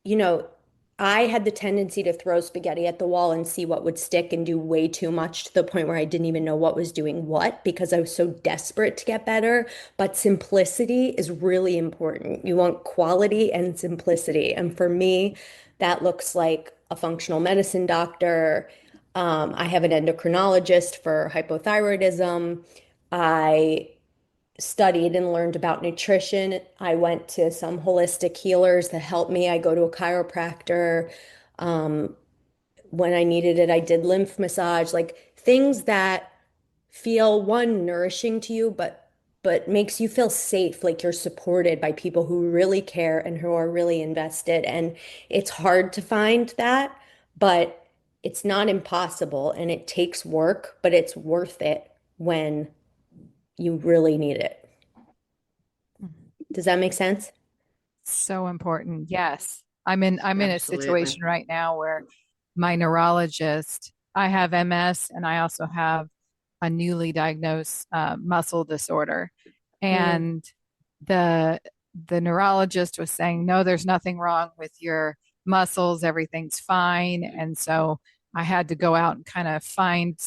you know, I had the tendency to throw spaghetti at the wall and see what would stick and do way too much to the point where I didn't even know what was doing what because I was so desperate to get better. But simplicity is really important. You want quality and simplicity. And for me, that looks like a functional medicine doctor. I have an endocrinologist for hypothyroidism. I studied and learned about nutrition. I went to some holistic healers that helped me. I go to a chiropractor. Um, when I needed it, I did lymph massage, like things that feel one nourishing to you, but makes you feel safe, like you're supported by people who really care and who are really invested. And it's hard to find that, but it's not impossible and it takes work, but it's worth it when you really need it. Does that make sense? So important. Yes. I'm in a Absolutely. situation right now where my neurologist, I have MS and I also have a newly diagnosed muscle disorder. Mm, And the the neurologist was saying, no, there's nothing wrong with your muscles, everything's fine. And so I had to go out and kind of find,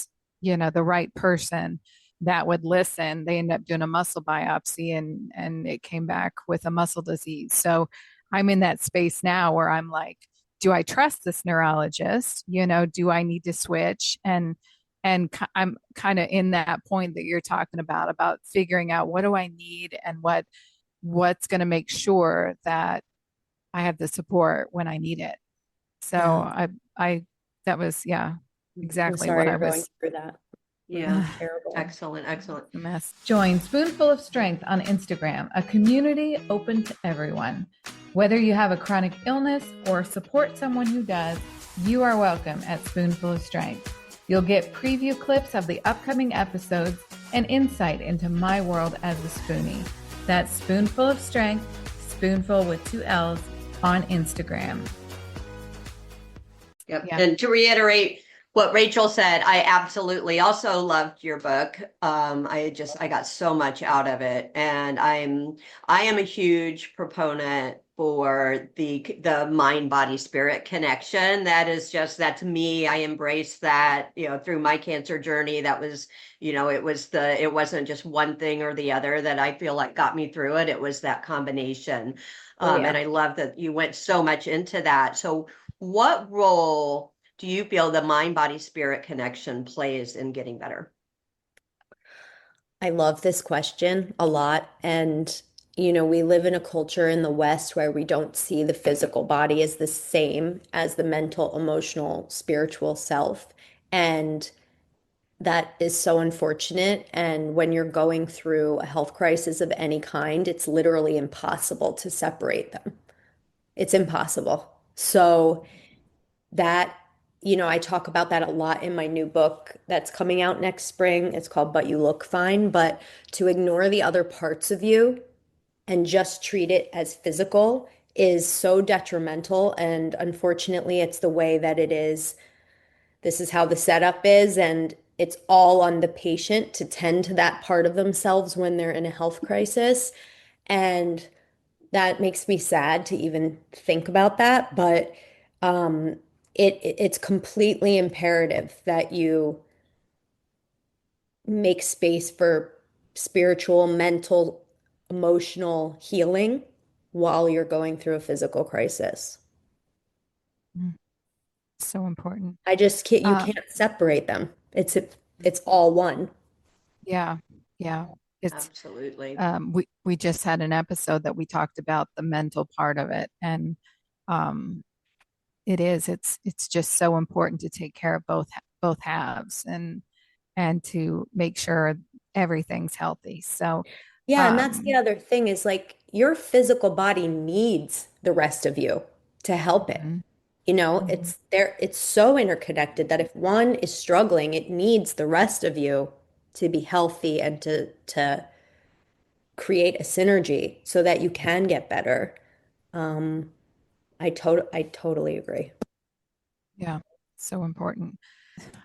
the right person that would listen. They ended up doing a muscle biopsy and it came back with a muscle disease. So I'm in that space now where I'm like, do I trust this neurologist? Do I need to switch? I'm kind of in that point that you're talking about figuring out what do I need and what's going to make sure that I have the support when I need it. So Yeah. I that was, yeah, I'm exactly sorry what I you're going was. through that. Yeah. Terrible. Excellent. Excellent. A mess. Join Spoonful of Strength on Instagram, a community open to everyone. Whether you have a chronic illness or support someone who does, you are welcome at Spoonful of Strength. You'll get preview clips of the upcoming episodes and insight into my world as a spoonie. That's Spoonful of Strength, spoonful with 2 L's, on Instagram. Yep. Yeah. And to reiterate what Rachel said, I absolutely also loved your book. I got so much out of it, and I am a huge proponent for the mind body spirit connection. That's me. I embraced that, through my cancer journey. That was, it wasn't just one thing or the other that I feel like got me through it. It was that combination. Oh, yeah. And I love that you went so much into that. So what role do you feel the mind body spirit connection plays in getting better? I love this question a lot. And, we live in a culture in the West where we don't see the physical body as the same as the mental, emotional, spiritual self. And that is so unfortunate. And when you're going through a health crisis of any kind, it's literally impossible to separate them. It's impossible. So that, I talk about that a lot in my new book that's coming out next spring. It's called But You Look Fine. But to ignore the other parts of you and just treat it as physical is so detrimental. And unfortunately, it's the way that it is. This is how the setup is. And it's all on the patient to tend to that part of themselves when they're in a health crisis. And that makes me sad to even think about that. But it's completely imperative that you make space for spiritual, mental, emotional healing while you're going through a physical crisis. So important. I just can't, you can't separate them. It's all one. Yeah. Yeah. It's Absolutely. we just had an episode that we talked about the mental part of it, and um it's just so important to take care of both halves and to make sure everything's healthy. So Yeah, and that's the um other thing is like your physical body needs the rest of you to help it. mhm, mhm. It's there, it's so interconnected that if one is struggling, it needs the rest of you to be healthy and to create a synergy so that you can get better. Um, I totally agree. Yeah, so important.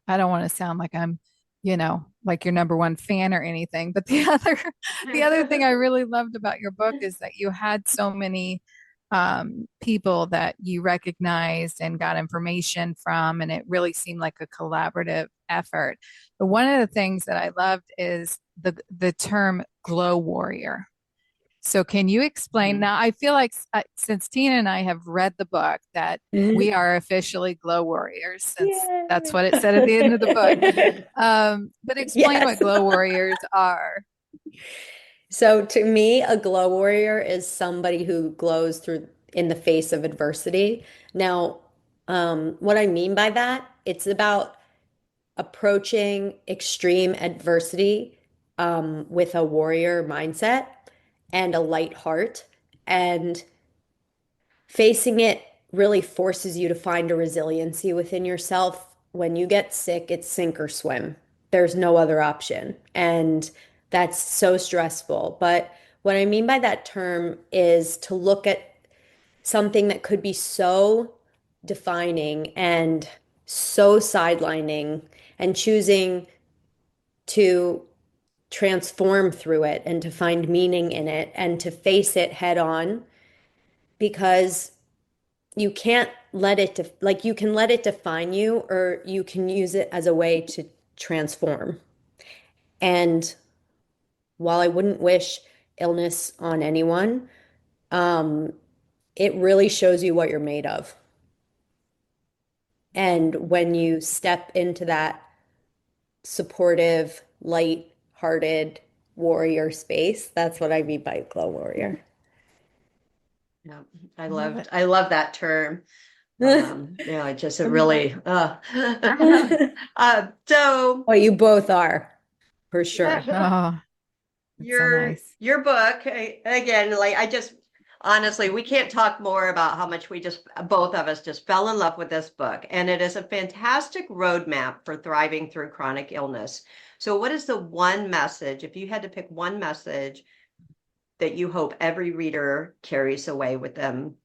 I don't want to sound like I'm, like your number one fan or anything, but the other thing I really loved about your book is that you had so many people that you recognized and got information from, and it really seemed like a collaborative effort. But one of the things that I loved is the term glow warrior. So can you explain now? I feel like since Tina and I have read the book that we are officially glow warriors since that's what it said at the end of the book. But explain what Yes. glow warriors are. So to me, a glow warrior is somebody who glows through in the face of adversity. Now, what I mean by that, it's about approaching extreme adversity with a warrior mindset and a light heart. And facing it really forces you to find a resiliency within yourself. When you get sick, it's sink or swim. There's no other option. And that's so stressful. But what I mean by that term is to look at something that could be so defining and so sidelining and choosing to transform through it and to find meaning in it and to face it head on because you can't let it like you can let it define you or you can use it as a way to transform. And while I wouldn't wish illness on anyone, it really shows you what you're made of. And when you step into that supportive, light-hearted warrior space, that's what I mean by glow warrior. Yeah, Love it. I love that term. Yeah, it just it I'm really so Well, you both are, for sure. Oh, that's so nice. your book again, like I just honestly, we can't talk more about how much we just both of us just fell in love with this book, and it is a fantastic roadmap for thriving through chronic illness. So what is the one message, if you had to pick one message that you hope every reader carries away with them?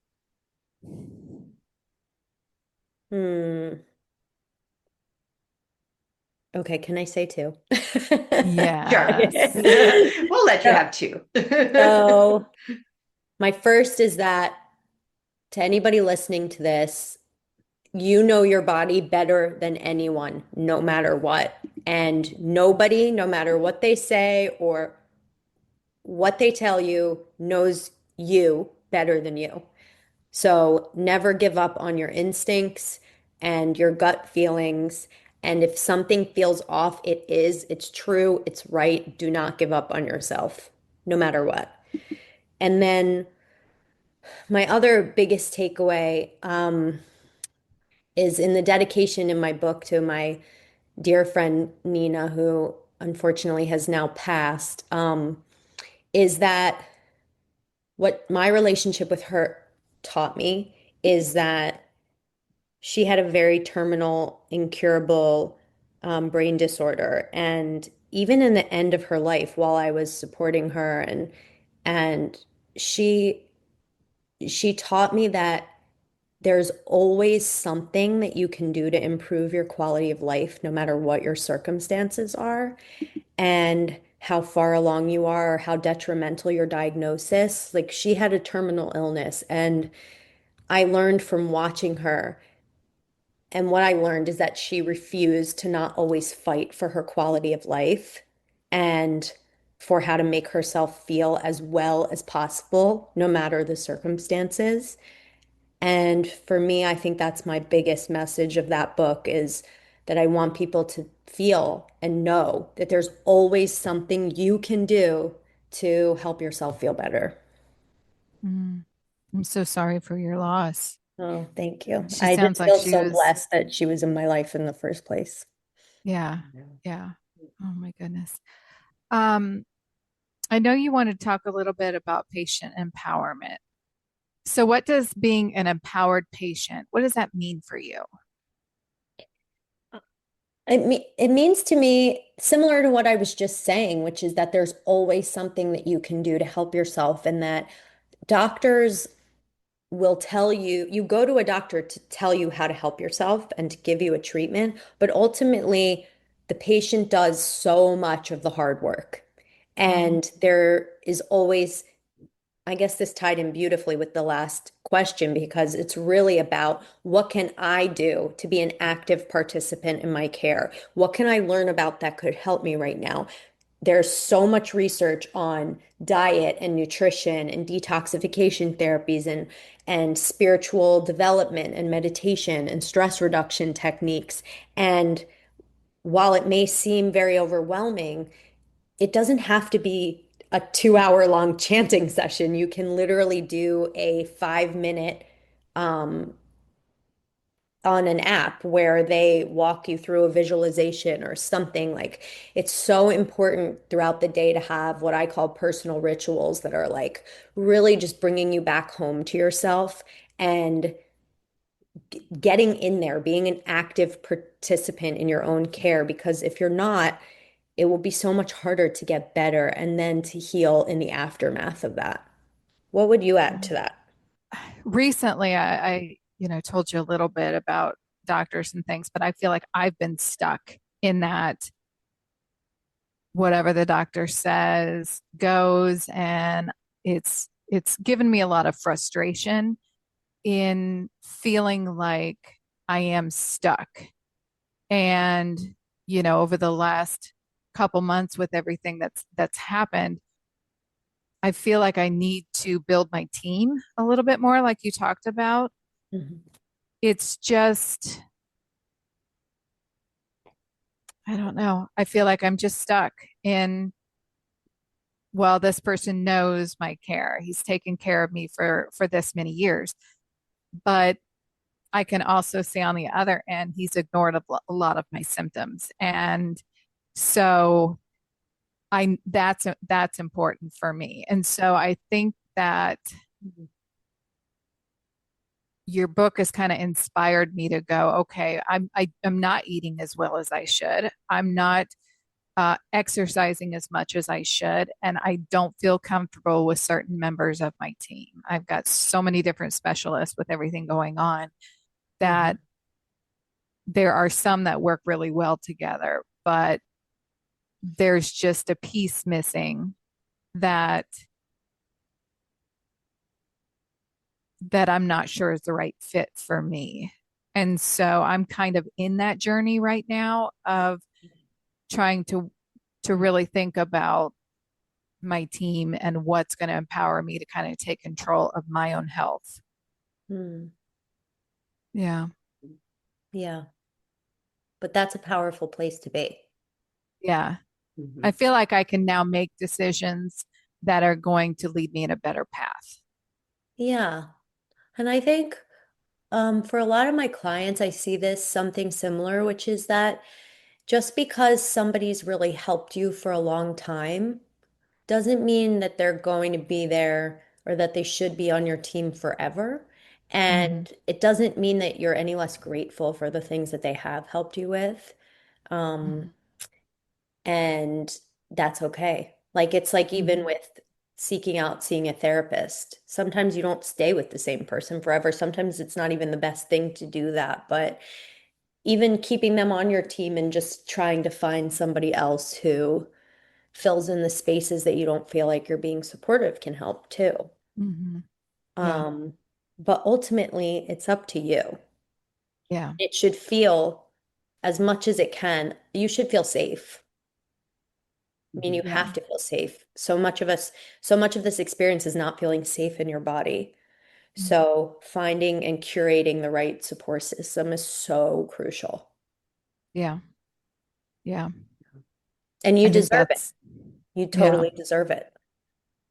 Hmm. Okay, can I say two? Sure. Yes. We'll let you So, have two. so my first is that to anybody listening to this, you know your body better than anyone, no matter what. And nobody, no matter what they say or what they tell you, knows you better than you. So never give up on your instincts and your gut feelings. And if something feels off, it's true, it's right. Do not give up on yourself, no matter what. And then my other biggest takeaway is in the dedication in my book to my dear friend Nina, who unfortunately has now passed, is that what my relationship with her taught me is that she had a very terminal, incurable brain disorder. And even in the end of her life, while I was supporting her and she she taught me that there's always something that you can do to improve your quality of life, no matter what your circumstances are and how far along you are or how detrimental your diagnosis. Like she had a terminal illness, and I learned from watching her. And what I learned is that she refused to not always fight for her quality of life and for how to make herself feel as well as possible, no matter the circumstances. And for me, I think that's my biggest message of that book is that I want people to feel and know that there's always something you can do to help yourself feel better. Mm. I'm so sorry for your loss. Oh, thank you. She I sounds just like feel she so was, blessed that she was in my life in the first place. yeah, yeah. Oh my goodness. Um, I know you want to talk a little bit about patient empowerment. So what does being an empowered patient, what does that mean for you? It means to me similar to what I was just saying, which is that there's always something that you can do to help yourself, and that doctors will tell you, you go to a doctor to tell you how to help yourself and to give you a treatment, but ultimately the patient does so much of the hard work. Mm, And there is always, I guess this tied in beautifully with the last question because it's really about what can I do to be an active participant in my care? What can I learn about that could help me right now? There's so much research on diet and nutrition and detoxification therapies and spiritual development and meditation and stress reduction techniques. And while it may seem very overwhelming, it doesn't have to be a 2 hour long chanting session. You can literally do a 5 minute um, on an app where they walk you through a visualization or something. Like it's so important throughout the day to have what I call personal rituals that are like really just bringing you back home to yourself and getting in there, being an active participant in your own care. Because if you're not, it will be so much harder to get better and then to heal in the aftermath of that. What would you add to mm. that? Recently, told you a little bit about doctors and things, but I feel like I've been stuck in that whatever the doctor says goes, and it's given me a lot of frustration in feeling like I am stuck. And, over the last couple months with everything that's happened, I feel like I need to build my team a little bit more, like you talked about. Mhm. It's just I don't know. I feel like I'm just stuck in, well, this person knows my care. He's taken care of me for this many years. But I can also see on the other end, he's ignored a lot of my symptoms. And so I that's important for me. And so I think that Mhm. your book has kind of inspired me to go, okay, I'm not eating as well as I should. I'm not exercising as much as I should, and I don't feel comfortable with certain members of my team. I've got so many different specialists with everything going on that Mhm. there are some that work really well together, but there's just a piece missing that I'm not sure is the right fit for me. And so I'm kind of in that journey right now of trying to really think about my team and what's going to empower me to kind of take control of my own health. Hmm. Yeah. Yeah. But that's a powerful place to be. Yeah. I Mhm. feel like I can now make decisions that are going to lead me in a better path. Yeah. And I think for a lot of my clients, I see this something similar, which is that just because somebody's really helped you for a long time doesn't mean that they're going to be there or that they should be on your team forever. Hmm. And it doesn't mean that you're any less grateful for the things that they have helped you with. Um, and that's okay. Like it's like even Hmm. with seeking out seeing a therapist, sometimes you don't stay with the same person forever. Sometimes it's not even the best thing to do that, but even keeping them on your team and just trying to find somebody else who fills in the spaces that you don't feel like you're being supportive can help too. Hmm. Yeah. Um, but ultimately, it's up to you. Yeah. It should feel as much as it can, you should feel safe. I mean, you Mhm. have Yeah. to feel safe. So much of this experience is not feeling safe in your body. So finding and curating the right support system is so crucial. Yeah. Yeah. And you I think deserve it. that's, You yeah. totally deserve it.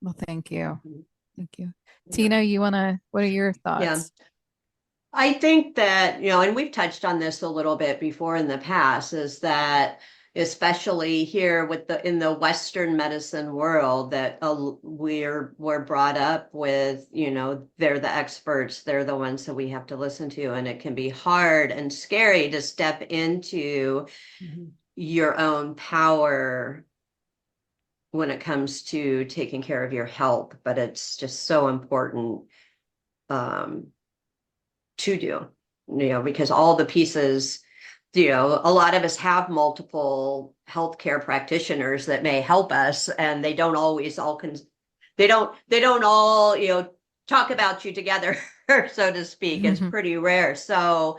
Well, thank you. Mhm. Thank you. Yeah. Tina, what are your Yeah. thoughts? I think that, and we've touched on this a little bit before in the past, is that especially here with the in the Western medicine world, that we're brought up with, they're the experts, they're the ones that we have to listen to, and it can be hard and scary to step into Mhm. your own power when it comes to taking care of your health, but it's just so important um, to do, because all the pieces, a lot of us have multiple healthcare practitioners that may help us, and they don't always they don't all, talk about you together, so to speak. It's pretty rare. So,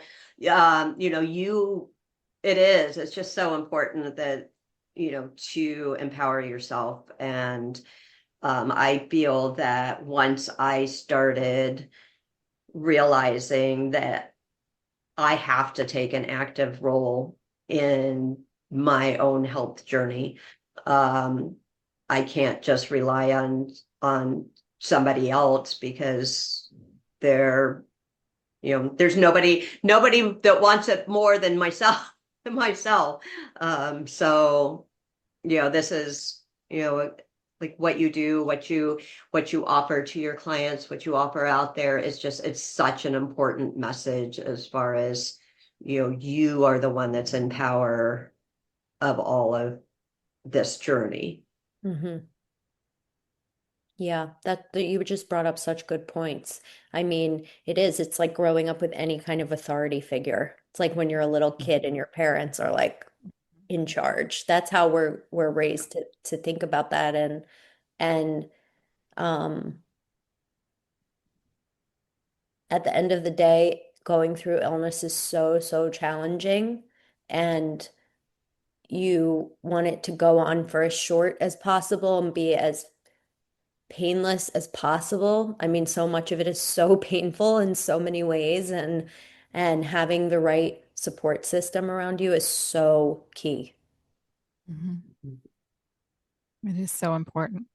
it's just so important that, to empower yourself. And I feel that once I started realizing that I have to take an active role in my own health journey. Um, I can't just rely on somebody else, because they're, there's nobody that wants it more than myself myself. So, this is, like what you do, what you offer to your clients, what you offer out there is just, it's such an important message, as far as, you are the one that's in power of all of this journey. Mhm. Yeah, that you just brought up such good points. I mean, it's like growing up with any kind of authority figure. It's like when you're a little kid and your parents are like in charge. That's how we're raised to think about that and um at the end of the day, going through illness is so challenging and you want it to go on for as short as possible and be as painless as possible. I mean, so much of it is so painful in so many ways and having the right support system around you is so key. Mhm. It is so important.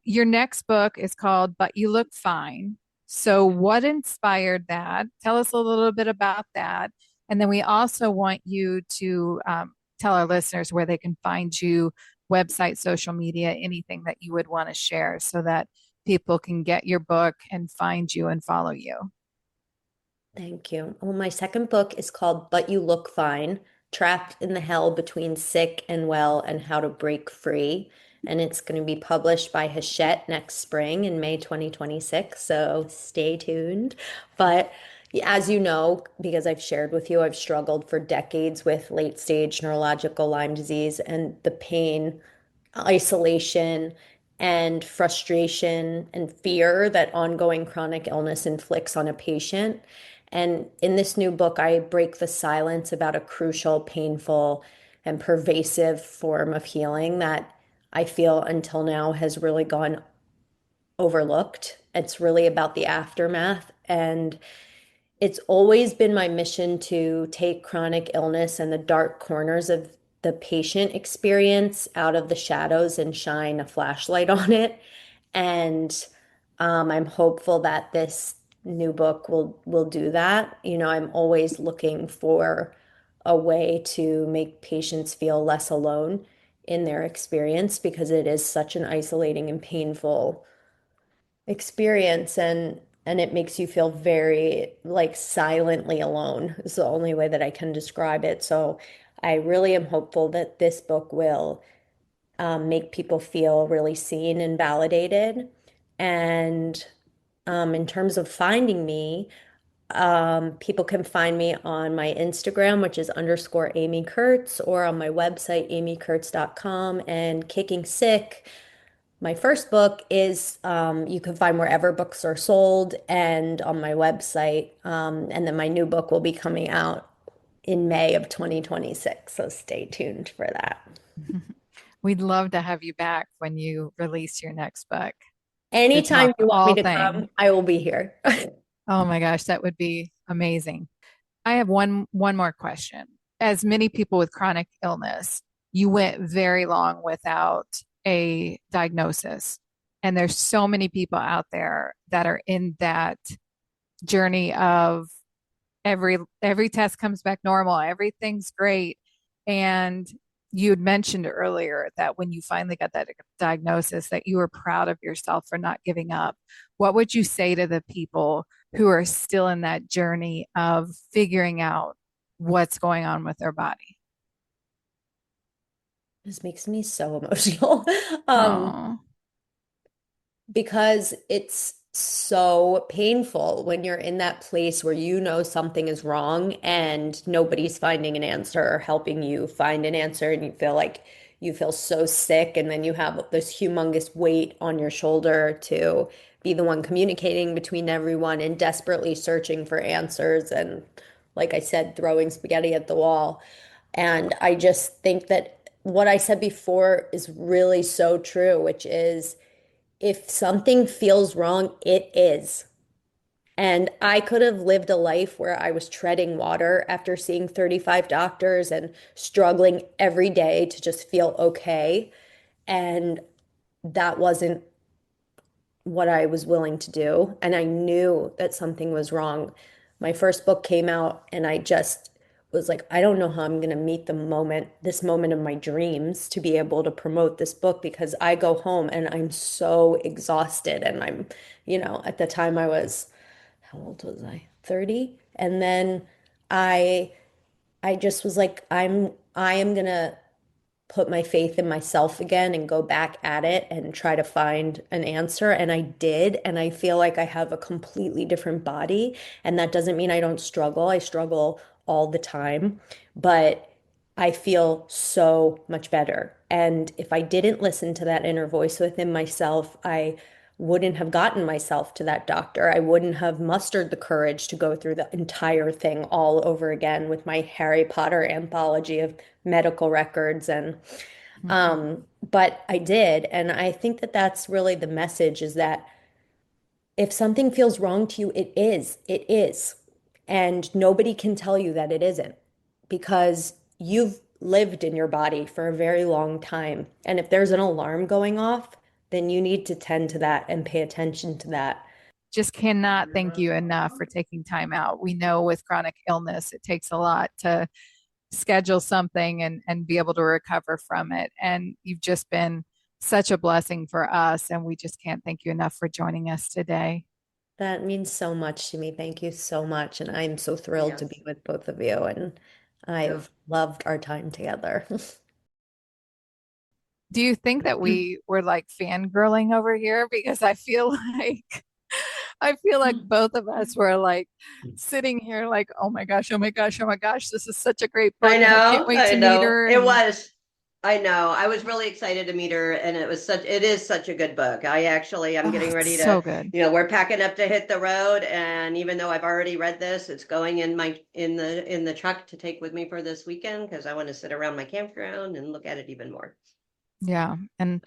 Your next book is called But You Look Fine. So, what inspired that? Tell us a little bit about that. And then we also want you to tell our listeners where they can find you, website, social media, anything that you would want to share so that people can get your book and find you and follow you. Thank you. Well, my second book is called But You Look Fine, Trapped in the Hell Between Sick and Well and How to Break Free. And it's going to be published by Hachette next spring in May 2026. So stay tuned. But as you know, because I've shared with you, I've struggled for decades with late stage neurological Lyme disease and the pain, isolation, and frustration and fear that ongoing chronic illness inflicts on a patient. And in this new book, I break the silence about a crucial, painful, and pervasive form of healing that I feel until now has really gone overlooked. It's really about the aftermath. And it's always been my mission to take chronic illness and the dark corners of the patient experience out of the shadows and shine a flashlight on it. And I'm hopeful that this new book will do that. You know, I'm always looking for a way to make patients feel less alone in their experience because it is such an isolating and painful experience, and it makes you feel very like silently alone is the only way that I can describe it. So I really am hopeful that this book will make people feel really seen and validated. And in terms of finding me, people can find me on my Instagram, which is underscore Amy Kurtz, or on my website, amykurtz.com, and Kicking Sick. My first book is you can find wherever books are sold and on my website. And then my new book will be coming out in May of 2026. So stay tuned for that. We'd love to have you back when you release your next book to Anytime talk you want me all to things. come, I will be here. Oh my gosh, that would be amazing. I have one more question. As many people with chronic illness, you went very long without a diagnosis. And there's so many people out there that are in that journey of every test comes back normal, everything's great. And you had mentioned earlier that when you finally got that diagnosis, that you were proud of yourself for not giving up. What would you say to the people who are still in that journey of figuring out what's going on with their body? This makes me so emotional. Um, Oh, because it's so painful when you're in that place where you know something is wrong and nobody's finding an answer or helping you find an answer, and you feel like you feel so sick, and then you have this humongous weight on your shoulder to be the one communicating between everyone and desperately searching for answers, and like I said, throwing spaghetti at the wall. And I just think that what I said before is really so true, which is if something feels wrong, it is. And I could have lived a life where I was treading water after seeing 35 doctors and struggling every day to just feel okay. And that wasn't what I was willing to do. And I knew that something was wrong. My first book came out, and I just was like, I don't know how I'm going to meet this moment of my dreams to be able to promote this book, because I go home and I'm so exhausted. And I'm, at the time I was, how old was I? 30. And then I, I just was like, I am gonna put my faith in myself again and go back at it and try to find an answer. And I did. And I feel like I have a completely different body. And that doesn't mean I don't struggle. I struggle all the time, but I feel so much better. And if I didn't listen to that inner voice within myself, I wouldn't have gotten myself to that doctor. I wouldn't have mustered the courage to go through the entire thing all over again with my Harry Potter anthology of medical records. And mhm. but I did. And I think that that's really the message, is that if something feels wrong to you, it is. It is. And nobody can tell you that it isn't, because you've lived in your body for a very long time. And if there's an alarm going off, then you need to tend to that and pay attention to that. Just cannot thank you enough for taking time out. We know with chronic illness, it takes a lot to schedule something and be able to recover from it. And you've just been such a blessing for us. And we just can't thank you enough for joining us today. That means so much to me. Thank you so much. And I'm so thrilled to be with both of you. And I've loved our time together. Do you think that we were like fangirling over here? Because I feel like both of us were like sitting here like, oh my gosh, oh my gosh, oh my gosh, this is such a great book. I know. I can't wait to meet her. It was. I know. I was really excited to meet her, and it is such a good book. I'm getting ready to, so good. We're packing up to hit the road, and even though I've already read this, it's going in the truck to take with me for this weekend because I want to sit around my campground and look at it even more. Yeah. And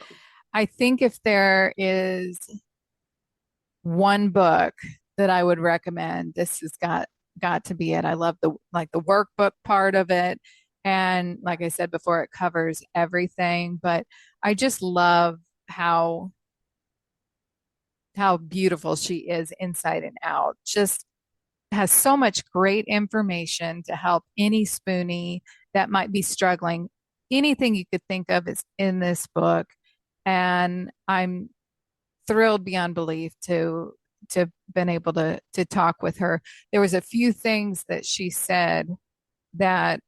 I think if there is one book that I would recommend, this has got to be it. I love the workbook part of it. And like I said before, it covers everything, but I just love how beautiful she is inside and out. Just has so much great information to help any spoonie that might be struggling. Anything you could think of is in this book. And I'm thrilled beyond belief to been able to talk with her. There was a few things that she said that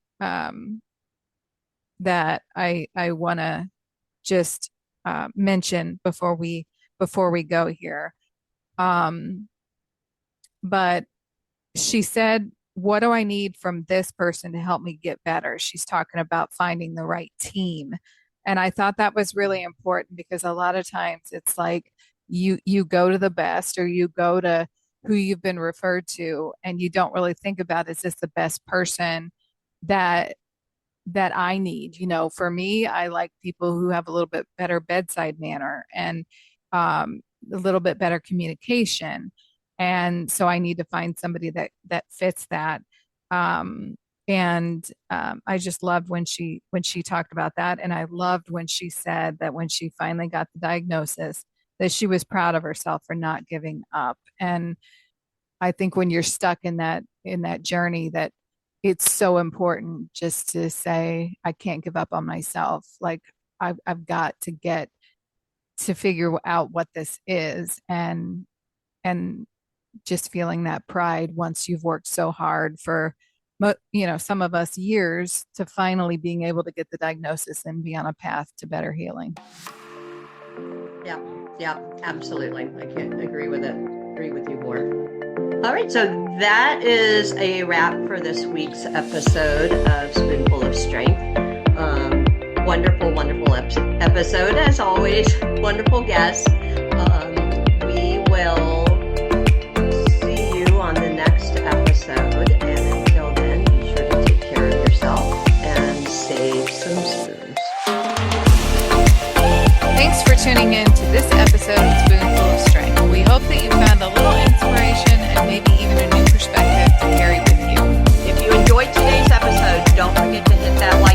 that I want to just mention before we go here. But she said, what do I need from this person to help me get better? She's talking about finding the right team. And I thought that was really important because a lot of times it's like you go to the best or you go to who you've been referred to and you don't really think about, is this the best person that I need? For me, I like people who have a little bit better bedside manner and a little bit better communication. And so I need to find somebody that fits that. I just loved when she talked about that. And I loved when she said that when she finally got the diagnosis, that she was proud of herself for not giving up. And I think when you're stuck in that journey, that it's so important just to say, I can't give up on myself. Like I've got to get to figure out what this is, and just feeling that pride once you've worked so hard for, some of us years, to finally being able to get the diagnosis and be on a path to better healing. Yeah, absolutely. I can't agree with you more. All right, so that is a wrap for this week's episode of Spoonful of Strength. Wonderful episode, as always. Wonderful guests. We will see you on the next episode. And until then, be sure to take care of yourself and save some spoons. Thanks for tuning in to this episode of Spoonful of Strength. We hope that you found a little inspiration and maybe even a new perspective to carry with you. If you enjoyed today's episode, don't forget to hit that like